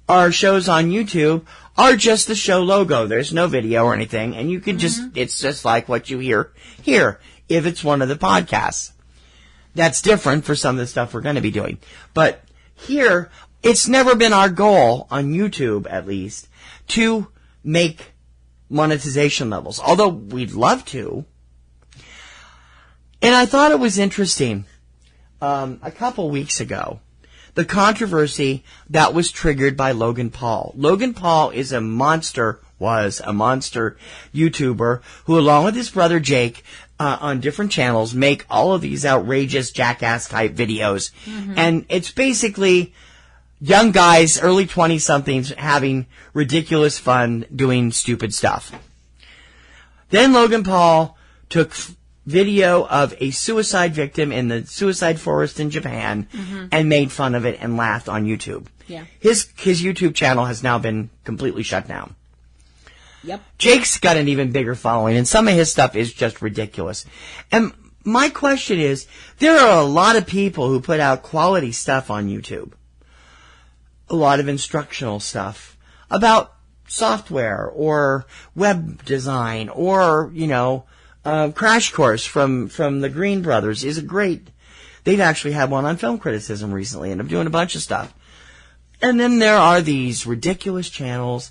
Our shows on YouTube are just the show logo. There's no video or anything, and you can it's just like what you hear here if it's one of the podcasts. That's different for some of the stuff we're going to be doing. But here, it's never been our goal, on YouTube at least, to make monetization levels, although we'd love to. And I thought it was interesting, a couple weeks ago, the controversy that was triggered by Logan Paul. Logan Paul was a monster YouTuber who, along with his brother Jake, on different channels make all of these outrageous jackass type videos. And it's basically young guys, early 20-somethings, having ridiculous fun doing stupid stuff. Then Logan Paul took video of a suicide victim in the suicide forest in Japan and made fun of it and laughed on YouTube. Yeah. His YouTube channel has now been completely shut down. Yep. Jake's got an even bigger following, and some of his stuff is just ridiculous. And my question is, there are a lot of people who put out quality stuff on YouTube. A lot of instructional stuff about software or web design or, Crash Course from the Green Brothers is a great. They've actually had one on film criticism recently, and I'm doing a bunch of stuff. And then there are these ridiculous channels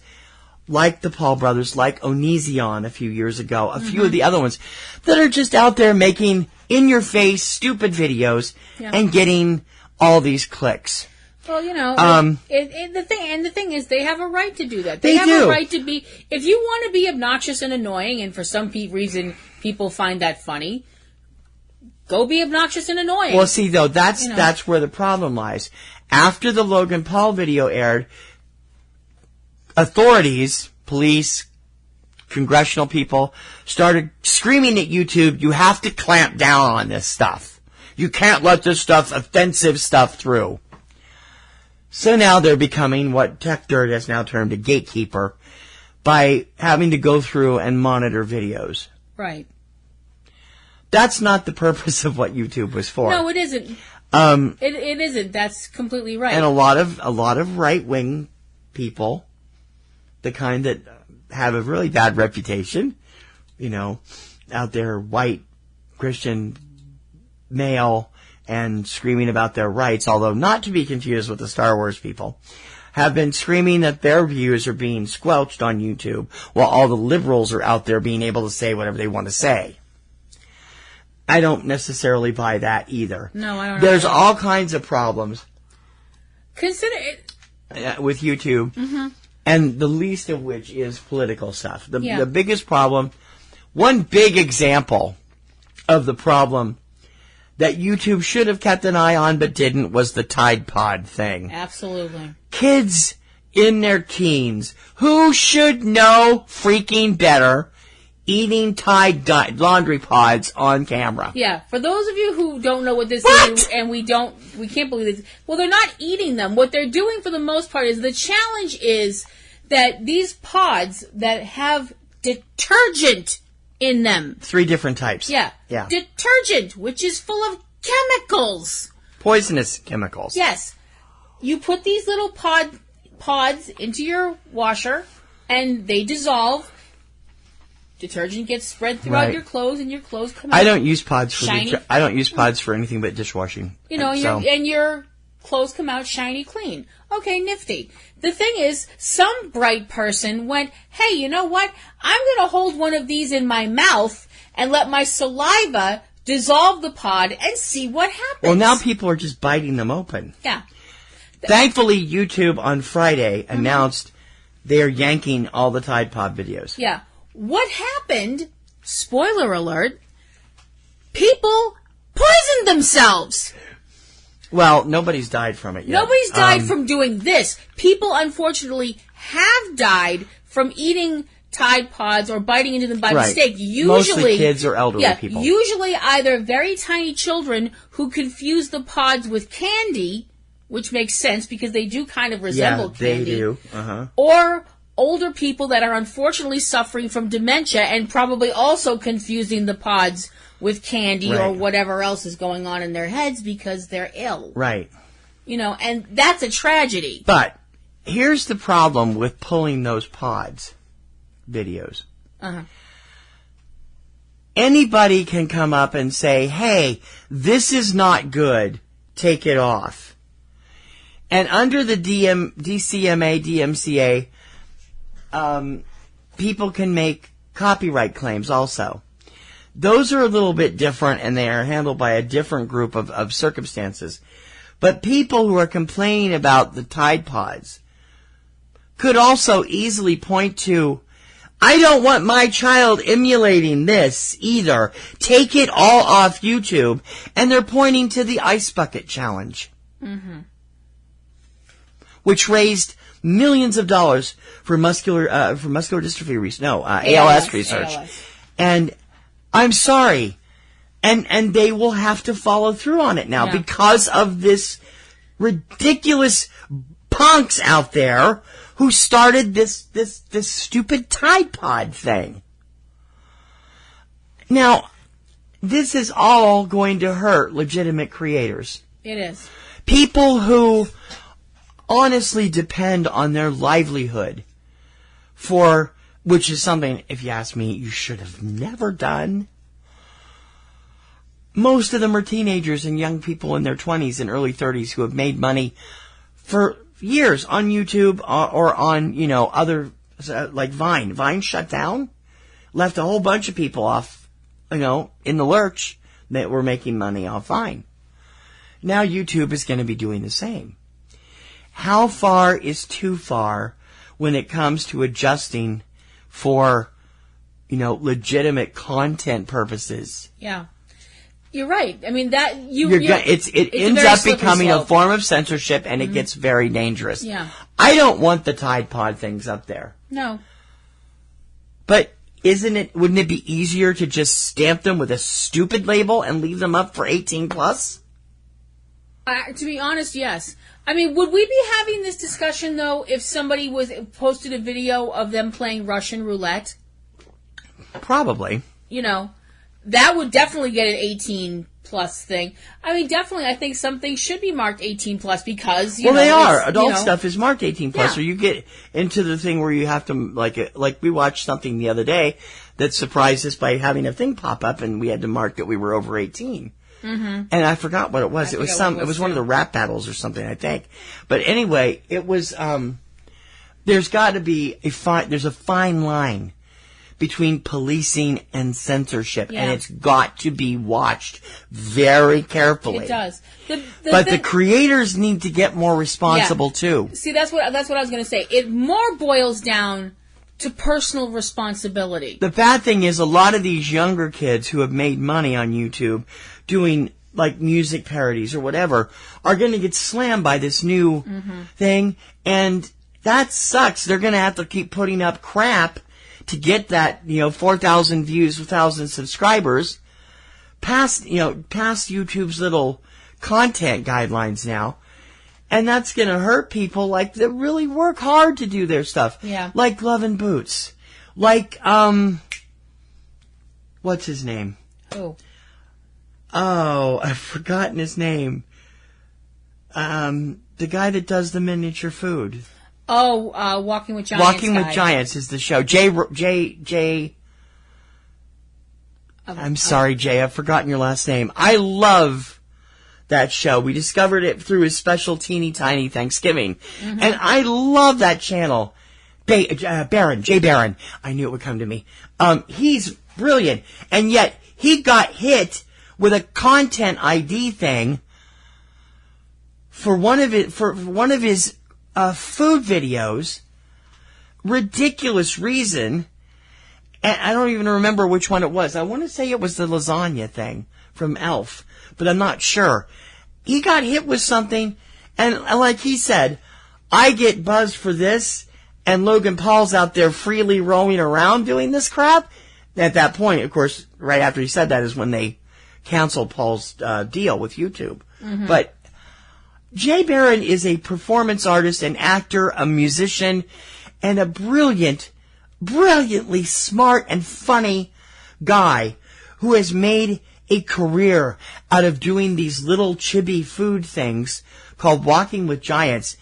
like the Paul Brothers, like Onision a few years ago, a few of the other ones that are just out there making in-your-face stupid videos and getting all these clicks. Well, the thing is, they have a right to do that. They have a right to be. If you want to be obnoxious and annoying, and for some reason people find that funny, go be obnoxious and annoying. Well, see, though, that's where the problem lies. After the Logan Paul video aired, authorities, police, congressional people started screaming at YouTube, you have to clamp down on this stuff. You can't let this offensive stuff through. So now they're becoming what Tech Dirt has now termed a gatekeeper by having to go through and monitor videos. Right. That's not the purpose of what YouTube was for. No, it isn't. It isn't. That's completely right. And a lot of right-wing people, the kind that have a really bad reputation, out there, white, Christian, male, and screaming about their rights, although not to be confused with the Star Wars people, have been screaming that their views are being squelched on YouTube, while all the liberals are out there being able to say whatever they want to say. I don't necessarily buy that either. No, I don't. There's all kinds of problems. Consider it with YouTube, and the least of which is political stuff. The biggest problem, one big example of the problem that YouTube should have kept an eye on but didn't, was the Tide Pod thing. Absolutely. Kids in their teens who should know freaking better eating Tide laundry pods on camera. Yeah, for those of you who don't know what this is, and we can't believe this. Well, they're not eating them. What they're doing for the most part is, the challenge is that these pods that have detergent in them. 3 different types. Yeah. Detergent, which is full of chemicals. Poisonous chemicals. Yes. You put these little pods into your washer, and they dissolve. Detergent gets spread throughout your clothes, and your clothes come out. I don't use pods for shiny. I don't use pods for anything but dishwashing. And your clothes come out shiny clean. Okay, nifty. The thing is, some bright person went, hey, you know what? I'm going to hold one of these in my mouth and let my saliva dissolve the pod and see what happens. Well, now people are just biting them open. Yeah. Thankfully, YouTube on Friday announced they are yanking all the Tide Pod videos. Yeah. What happened, spoiler alert, people poisoned themselves. Well, nobody's died from it yet. Nobody's died from doing this. People, unfortunately, have died from eating Tide Pods or biting into them by mistake. Usually, mostly kids or elderly people. Usually either very tiny children who confuse the pods with candy, which makes sense because they do kind of resemble candy. They do. Or older people that are unfortunately suffering from dementia and probably also confusing the pods with candy or whatever else is going on in their heads because they're ill. Right. And that's a tragedy. But here's the problem with pulling those pods videos. Anybody can come up and say, hey, this is not good. Take it off. And under the DCMA, DMCA, people can make copyright claims also. Those are a little bit different, and they are handled by a different group of circumstances. But people who are complaining about the Tide Pods could also easily point to I don't want my child emulating this either. Take it all off YouTube. And they're pointing to the Ice Bucket Challenge. Mm-hmm. Which raised millions of dollars for muscular dystrophy research. ALS research. ALS. And I'm sorry. And they will have to follow through on it now because of this ridiculous punks out there who started this stupid Tide Pod thing. Now, this is all going to hurt legitimate creators. It is. People who honestly depend on their livelihood which is something, if you ask me, you should have never done. Most of them are teenagers and young people in their 20s and early 30s who have made money for years on YouTube or on, other, like Vine. Vine shut down, left a whole bunch of people off, in the lurch that were making money off Vine. Now YouTube is going to be doing the same. How far is too far when it comes to adjusting for, legitimate content purposes? Yeah. You're right. I mean, that it ends up becoming a form of censorship, and it gets very dangerous. Yeah. I don't want the Tide Pod things up there. No. But wouldn't it be easier to just stamp them with a stupid label and leave them up for 18 plus? To be honest, yes. I mean, would we be having this discussion though if somebody posted a video of them playing Russian roulette? Probably. That would definitely get an 18 plus thing. I mean, definitely, I think some things should be marked 18 plus because, they are. Adult stuff is marked 18 plus, or you get into the thing where you have to, like we watched something the other day that surprised us by having a thing pop up, and we had to mark that we were over 18. Mm-hmm. And I forgot what it was. It was one of the rap battles or something, I think. But anyway, it was, there's got to be there's a fine line between policing and censorship, and it's got to be watched very carefully. It does. But the creators need to get more responsible too. See, that's what I was going to say. It more boils down to personal responsibility. The bad thing is a lot of these younger kids who have made money on YouTube doing like music parodies or whatever are going to get slammed by this new thing, and that sucks. They're going to have to keep putting up crap to get that, 4,000 views, 1,000 subscribers past YouTube's little content guidelines now. And that's going to hurt people like that really work hard to do their stuff. Yeah. Like Glove and Boots. Like, what's his name? Who? Oh, I've forgotten his name. The guy that does the miniature food. Oh, Walking with Giants. Walking with Giants is the show. I'm sorry, Jay. I've forgotten your last name. I love that show. We discovered it through his special teeny tiny Thanksgiving. Mm-hmm. And I love that channel. Jay Barron. I knew it would come to me. He's brilliant. And yet, he got hit with a content ID thing for one of his food videos, ridiculous reason, and I don't even remember which one it was. I want to say it was the lasagna thing from Elf, but I'm not sure. He got hit with something, and like he said, I get buzzed for this, and Logan Paul's out there freely roaming around doing this crap. At that point, of course, right after he said that is when they canceled Paul's deal with YouTube. Mm-hmm. But Jay Barron is a performance artist, an actor, a musician, and a brilliantly smart and funny guy who has made a career out of doing these little chibi food things called Walking with Giants.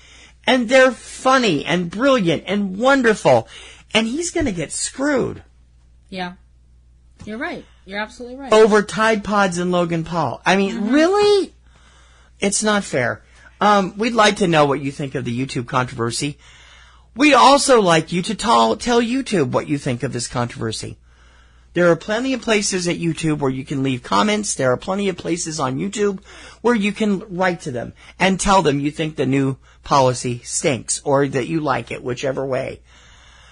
And they're funny and brilliant and wonderful. And he's going to get screwed. Yeah. You're right. You're absolutely right. Over Tide Pods and Logan Paul. I mean, really? It's not fair. We'd like to know what you think of the YouTube controversy. We'd also like you to tell YouTube what you think of this controversy. There are plenty of places at YouTube where you can leave comments. There are plenty of places on YouTube where you can write to them and tell them you think the new policy stinks or that you like it, whichever way.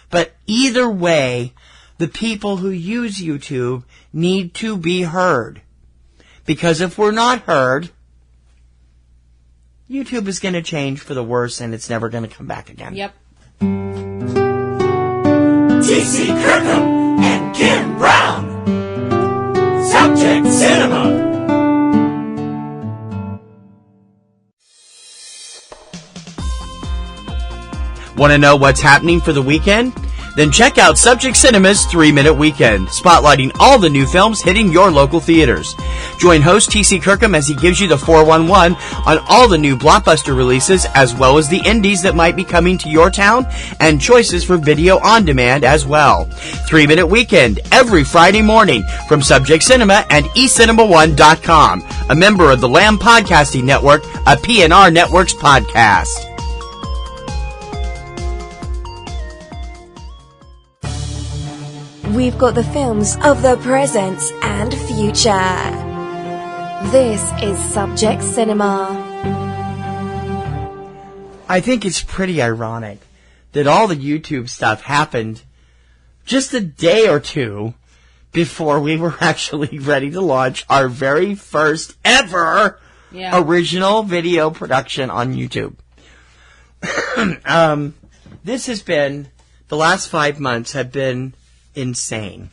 But either way, the people who use YouTube need to be heard. Because if we're not heard, YouTube is going to change for the worse, and it's never going to come back again. Yep. T.C. Kirkham and Kim Brown. Subject Cinema. Want to know what's happening for the weekend? Then check out Subject Cinema's 3-Minute Weekend, spotlighting all the new films hitting your local theaters. Join host T.C. Kirkham as he gives you the 411 on all the new blockbuster releases, as well as the indies that might be coming to your town, and choices for video on demand as well. 3-Minute Weekend, every Friday morning from Subject Cinema and eCinemaOne.com, a member of the Lamb Podcasting Network, a PNR Networks podcast. We've got the films of the present and future. This is Subject Cinema. I think it's pretty ironic that all the YouTube stuff happened just a day or two before we were actually ready to launch our very first ever original video production on YouTube. This has been, the last 5 months have been insane.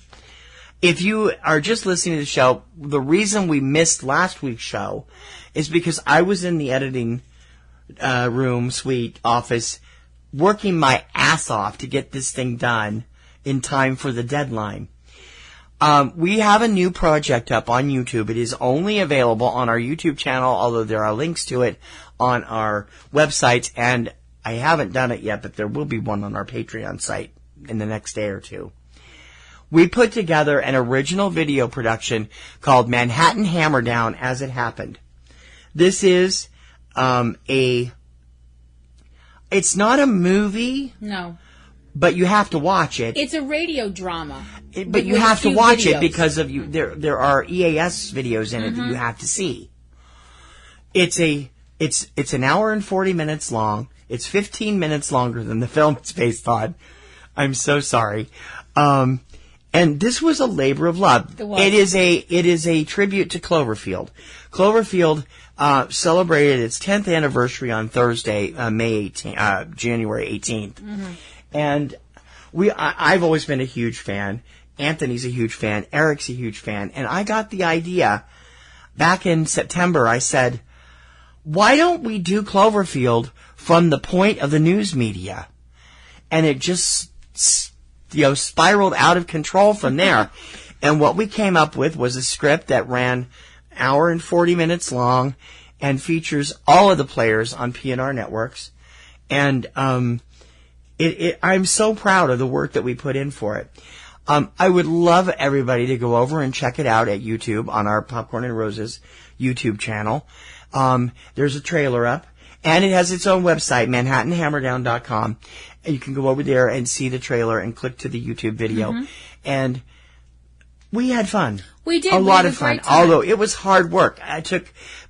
If you are just listening to the show, the reason we missed last week's show is because I was in the editing room, suite, office, working my ass off to get this thing done in time for the deadline. We have a new project up on YouTube. It is only available on our YouTube channel, although there are links to it on our websites, and I haven't done it yet, but there will be one on our Patreon site in the next day or two. We put together an original video production called Manhattan Hammerdown as It Happened. This is it's not a movie. No. But you have to watch it. It's a radio drama. But you have to watch it because of there are EAS videos in it that you have to see. It's an hour and 40 minutes long. It's 15 minutes longer than the film it's based on. I'm so sorry. And this was a labor of love. It is a tribute to Cloverfield. Cloverfield celebrated its 10th anniversary on Thursday, January 18th. And I've always been a huge fan. Anthony's a huge fan. Eric's a huge fan. And I got the idea back in September. I said, why don't we do Cloverfield from the point of the news media? And it just spiraled out of control from there. And what we came up with was a script that ran an hour and 40 minutes long and features all of the players on PNR Networks. And I'm so proud of the work that we put in for it. I would love everybody to go over and check it out at YouTube on our Popcorn and Roses YouTube channel. There's a trailer up, and it has its own website, ManhattanHammerdown.com. And you can go over there and see the trailer and click to the YouTube video. And we had fun. We did. A lot of fun. Although it was hard work.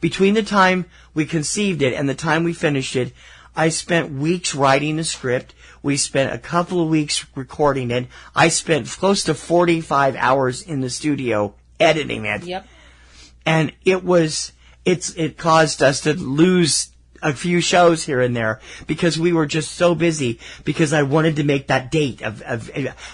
Between the time we conceived it and the time we finished it, I spent weeks writing the script. We spent a couple of weeks recording it. I spent close to 45 hours in the studio editing it. Yep. And it caused us to lose a few shows here and there because we were just so busy, because I wanted to make that date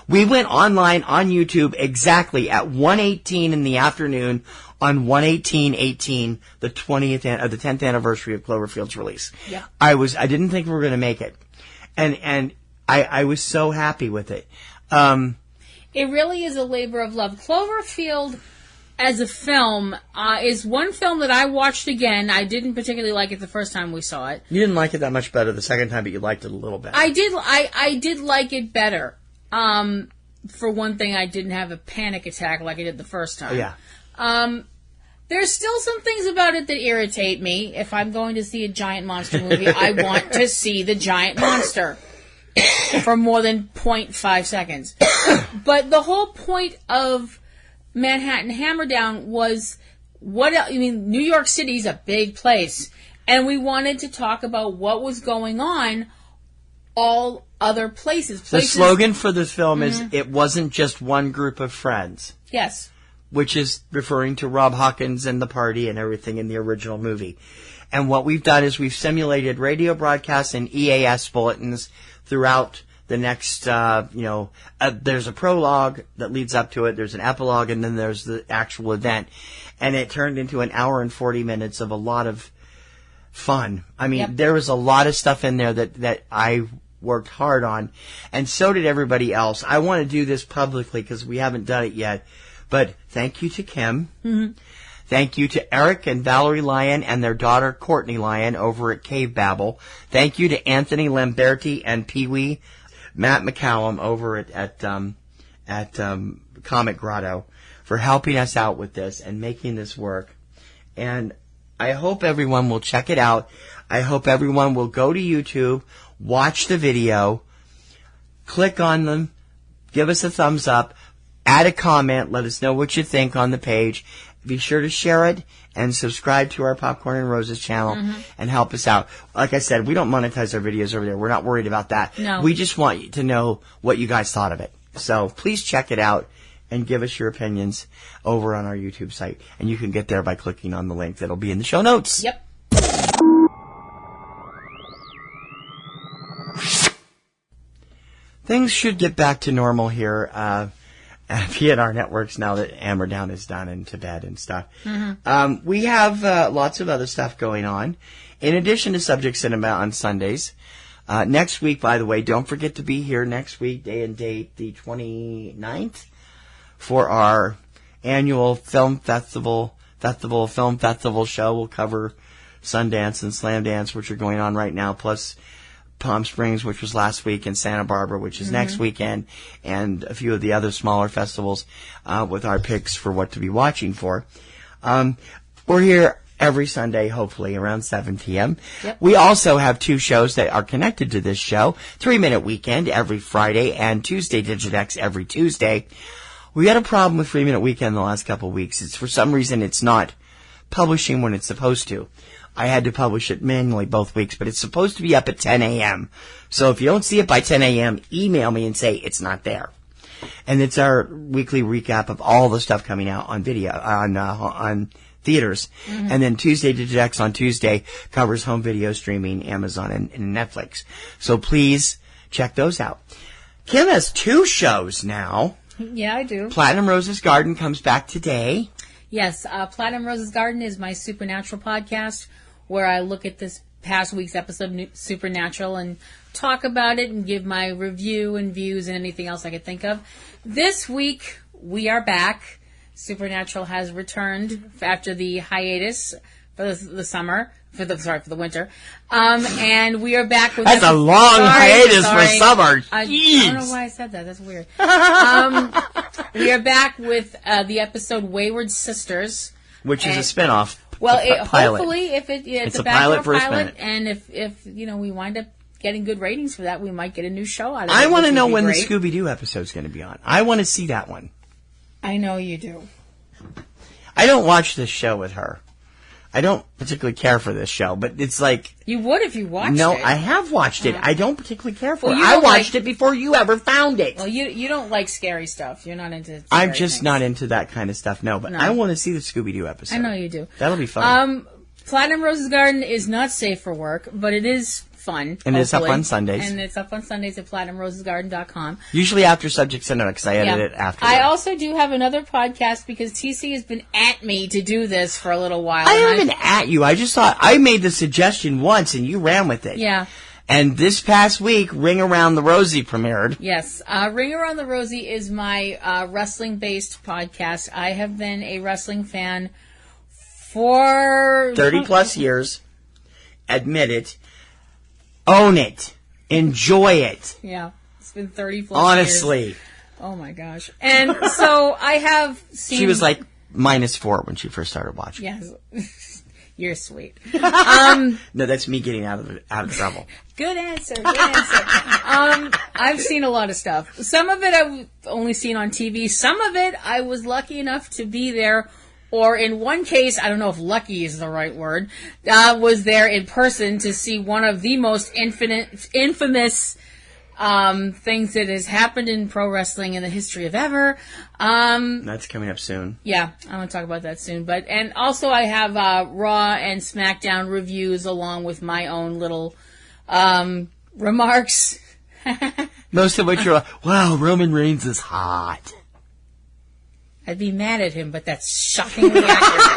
we went online on YouTube exactly at 1:18 in the afternoon on 1/18/18, the 10th anniversary of Cloverfield's release. Yeah. I didn't think we were going to make it. And I was so happy with it. It really is a labor of love. Cloverfield as a film is one film that I watched again. I didn't particularly like it the first time we saw it. You didn't like it that much better the second time, but you liked it a little better. I did like it better. For one thing, I didn't have a panic attack like I did the first time. Yeah. There's still some things about it that irritate me. If I'm going to see a giant monster movie, I want to see the giant monster for more than 0.5 seconds. But the whole point of Manhattan Hammerdown was New York City's a big place, and we wanted to talk about what was going on all other places. The slogan for this film is, it wasn't just one group of friends. Yes. Which is referring to Rob Hawkins and the party and everything in the original movie. And what we've done is we've simulated radio broadcasts and EAS bulletins throughout the next, there's a prologue that leads up to it, there's an epilogue, and then there's the actual event. And it turned into an hour and 40 minutes of a lot of fun. I mean, there was a lot of stuff in there that I worked hard on, and so did everybody else. I want to do this publicly because we haven't done it yet, but thank you to Kim. Mm-hmm. Thank you to Eric and Valerie Lyon and their daughter Courtney Lyon over at Cavebabble. Thank you to Anthony Lamberti and Pee-wee Matt McCallum over at Comic Grotto for helping us out with this and making this work. And I hope everyone will check it out. I hope everyone will go to YouTube, watch the video, click on them, give us a thumbs up, add a comment, let us know what you think on the page. Be sure to share it and subscribe to our Popcorn and Roses channel and help us out. Like I said, we don't monetize our videos over there. We're not worried about that. No. We just want you to know what you guys thought of it. So please check it out and give us your opinions over on our YouTube site. And you can get there by clicking on the link that'll be in the show notes. Yep. Things should get back to normal here at PNR Networks now that Hammerdown is done and to bed and stuff. Mm-hmm. We have lots of other stuff going on. In addition to Subject Cinema on Sundays, next week, by the way, don't forget to be here next week, day and date, the 29th, for our annual film festival show. We'll cover Sundance and Slam Dance, which are going on right now, plus Palm Springs, which was last week, and Santa Barbara, which is next weekend, and a few of the other smaller festivals with our picks for what to be watching for. We're here every Sunday, hopefully, around 7 p.m. Yep. We also have two shows that are connected to this show, 3 Minute Weekend every Friday and Tuesday Digidex every Tuesday. We had a problem with 3 Minute Weekend the last couple of weeks. For some reason, it's not publishing when it's supposed to. I had to publish it manually both weeks, but it's supposed to be up at 10 a.m. So if you don't see it by 10 a.m., email me and say it's not there. And it's our weekly recap of all the stuff coming out on video, on theaters. Mm-hmm. And then Tuesday Digidex on Tuesday covers home video streaming, Amazon, and Netflix. So please check those out. Kim has two shows now. Yeah, I do. Platinum Rose's Garden comes back today. Yes, Platinum Rose's Garden is my supernatural podcast where I look at this past week's episode of Supernatural and talk about it and give my review and views and anything else I could think of. This week, we are back. Supernatural has returned after the hiatus for the summer. For the winter. And we are back with... That's a long hiatus for summer. I don't know why I said that. That's weird. We are back with the episode Wayward Sisters. Which is a spinoff. Well, hopefully, if it's a pilot for pilot, and if we wind up getting good ratings for that, we might get a new show out of it. I want to know when the Scooby-Doo episode is going to be on. I want to see that one. I know you do. I don't watch this show with her. I don't particularly care for this show, but it's like... You would if you watched it. No, I have watched it. I don't particularly care for it. I watched it before you ever found it. Well, you don't like scary stuff. You're not into I'm just not into that kind of stuff, no. But I want to see the Scooby-Doo episode. I know you do. That'll be fun. Platinum Rose's Garden is not safe for work, but it is fun. And it's up on Sundays. And it's up on Sundays at PlatinumRosesGarden.com. Usually after Subject Cinema, because I edit it after. I also do have another podcast because TC has been at me to do this for a little while. I haven't been at you. I just thought I made the suggestion once and you ran with it. Yeah. And this past week, Ring Around the Rosie premiered. Yes. Ring Around the Rosie is my wrestling-based podcast. I have been a wrestling fan for 30 plus years. Admit it. Own it. Enjoy it. Yeah. It's been 30 plus Honestly. years. Oh my gosh. And so I have seen... She was like -4 when she first started watching. Yes. You're sweet. No, that's me getting out of trouble. Good answer. Good answer. I've seen a lot of stuff. Some of it I've only seen on TV. Some of it I was lucky enough to be there. Or in one case, I don't know if lucky is the right word, was there in person to see one of the most infamous things that has happened in pro wrestling in the history of ever. That's coming up soon. Yeah, I'm going to talk about that soon. And also I have Raw and SmackDown reviews along with my own little remarks. Most of which are like, wow, Roman Reigns is hot. I'd be mad at him, but that's shockingly accurate.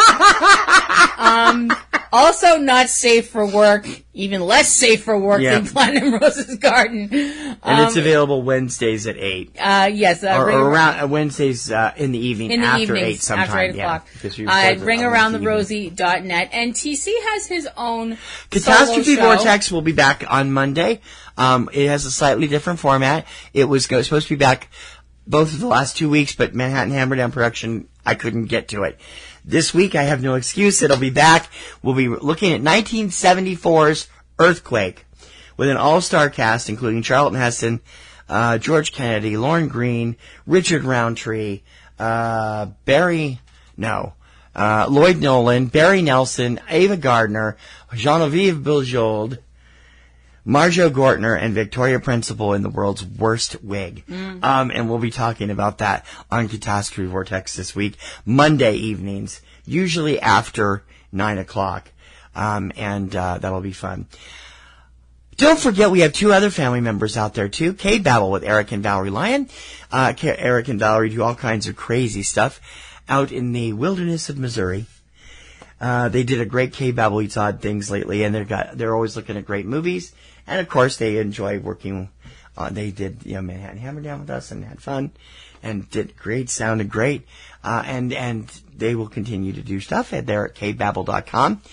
Also not safe for work, even less safe for work than Platinum Rose's Garden. And it's available Wednesdays at 8. Yes. Or around Wednesdays in the evening, after 8 sometime. After 8 o'clock. ringaroundtherosie.net. And TC has his own Catastrophe solo show. Vortex will be back on Monday. It has a slightly different format. It was supposed to be back both of the last 2 weeks, but Manhattan Hammerdown production, I couldn't get to it. This week, I have no excuse. It'll be back. We'll be looking at 1974's Earthquake with an all-star cast, including Charlton Heston, George Kennedy, Lorne Greene, Richard Roundtree, Lloyd Nolan, Barry Nelson, Ava Gardner, Genevieve Bujold, Marjo Gortner, and Victoria Principal in the world's worst wig. And we'll be talking about that on Catastrophe Vortex this week, Monday evenings, usually after 9 o'clock. And that'll be fun. Don't forget we have 2 other family members out there too. Cavebabble with Eric and Valerie Lyon. Eric and Valerie do all kinds of crazy stuff out in the wilderness of Missouri. They did a great Cavebabble Eats Odd Things lately, and they're always looking at great movies. And of course, they enjoy working. They did Manhattan Hammerdown with us and had fun, and did great, sounded great. And they will continue to do stuff there at cavebabble.com.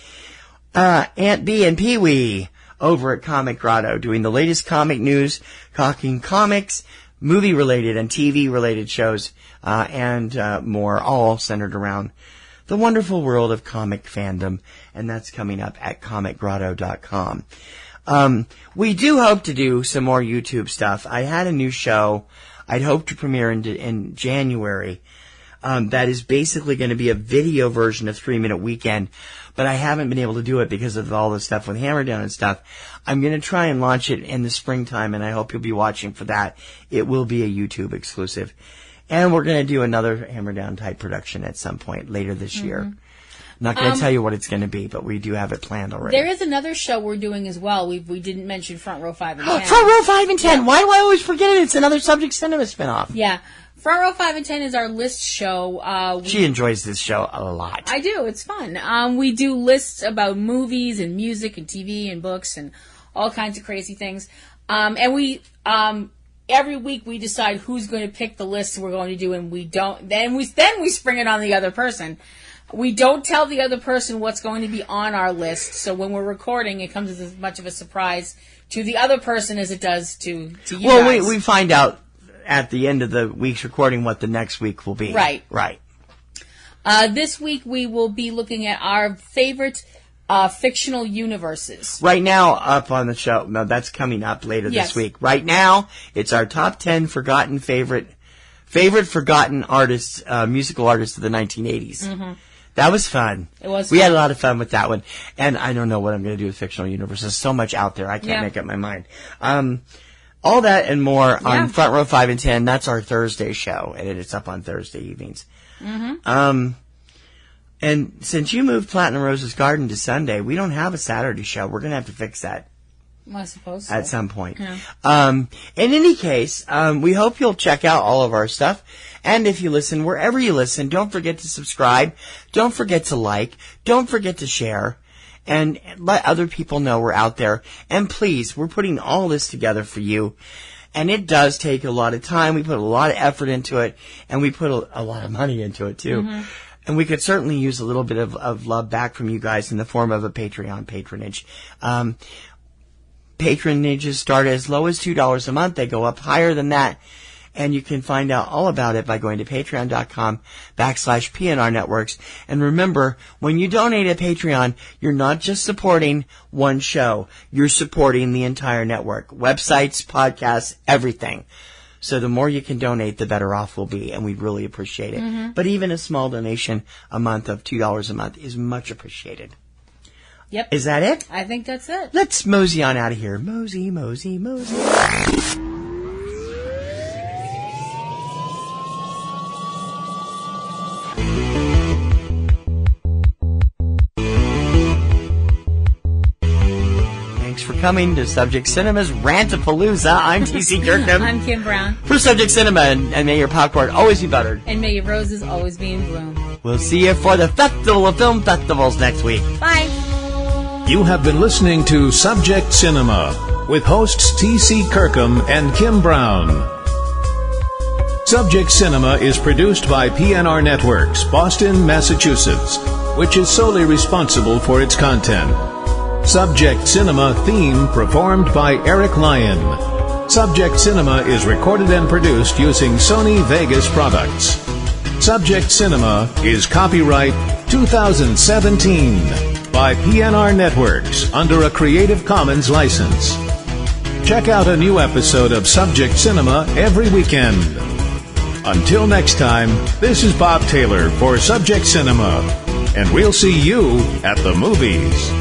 Aunt B and Pee Wee over at Comic Grotto doing the latest comic news, talking comics, movie related and TV related shows, and more, all centered around the wonderful world of comic fandom. And that's coming up at comicgrotto.com. We do hope to do some more YouTube stuff. I had a new show I'd hoped to premiere in January. That is basically going to be a video version of 3 Minute Weekend, but I haven't been able to do it because of all the stuff with Hammerdown and stuff. I'm going to try and launch it in the springtime, and I hope you'll be watching for that. It will be a YouTube exclusive. And we're going to do another Hammerdown type production at some point later this year. Not going to tell you what it's going to be, but we do have it planned already. There is another show we're doing as well. We didn't mention Front Row 5 and 10. Front Row 5 and 10. Yeah. Why do I always forget it? It's another Subject Cinema spinoff. Yeah. Front Row 5 and 10 is our list show. She enjoys this show a lot. I do. It's fun. We do lists about movies and music and TV and books and all kinds of crazy things. And we every week we decide who's going to pick the list we're going to do, and we don't. Then we spring it on the other person. We don't tell the other person what's going to be on our list, so when we're recording, it comes as much of a surprise to the other person as it does to you guys. Well, we find out at the end of the week's recording what the next week will be. Right. Right. This week we will be looking at our favorite fictional universes. Right now, up on the show, no, that's coming up later this week. Right now, it's our top 10 forgotten favorite forgotten artists, musical artists of the 1980s. Mm-hmm. That was fun. It was We fun. had a lot of fun with that one. And I don't know what I'm going to do with fictional universes. There's so much out there. I can't make up my mind. All that and more on Front Row 5 and 10. That's our Thursday show. And it's up on Thursday evenings. Mm-hmm. And since you moved Platinum Rose's Garden to Sunday, we don't have a Saturday show. We're going to have to fix that. I suppose so. At some point. Yeah. In any case, we hope you'll check out all of our stuff. And if you listen, wherever you listen, don't forget to subscribe. Don't forget to like. Don't forget to share. And let other people know we're out there. And please, we're putting all this together for you. And it does take a lot of time. We put a lot of effort into it. And we put a lot of money into it, too. Mm-hmm. And we could certainly use a little bit of love back from you guys in the form of a Patreon patronage. Patronages start as low as $2 a month. They go up higher than that. And you can find out all about it by going to patreon.com/PNR Networks. And remember, when you donate at Patreon, you're not just supporting one show. You're supporting the entire network. Websites, podcasts, everything. So the more you can donate, the better off we'll be. And we'd really appreciate it. Mm-hmm. But even a small donation a month of $2 a month is much appreciated. Yep. Is that it? I think that's it. Let's mosey on out of here. Mosey, mosey, mosey. coming to Subject Cinema's Rantapalooza. I'm TC Kirkham. I'm Kim Brown. For Subject Cinema, and may your popcorn always be buttered. And may your roses always be in bloom. We'll see you for the Festival of Film Festivals next week. Bye. You have been listening to Subject Cinema with hosts T.C. Kirkham and Kim Brown. Subject Cinema is produced by PNR Networks, Boston, Massachusetts, which is solely responsible for its content. Subject Cinema theme performed by Eric Lyon. Subject Cinema is recorded and produced using Sony Vegas products. Subject Cinema is copyright 2017 by PNR Networks under a Creative Commons license. Check out a new episode of Subject Cinema every weekend. Until next time, this is Bob Taylor for Subject Cinema, and we'll see you at the movies.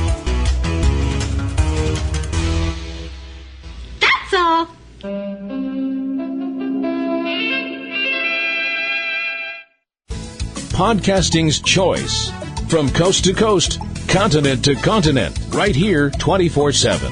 That's all. Podcasting's choice. From coast to coast, continent to continent, right here 24/7.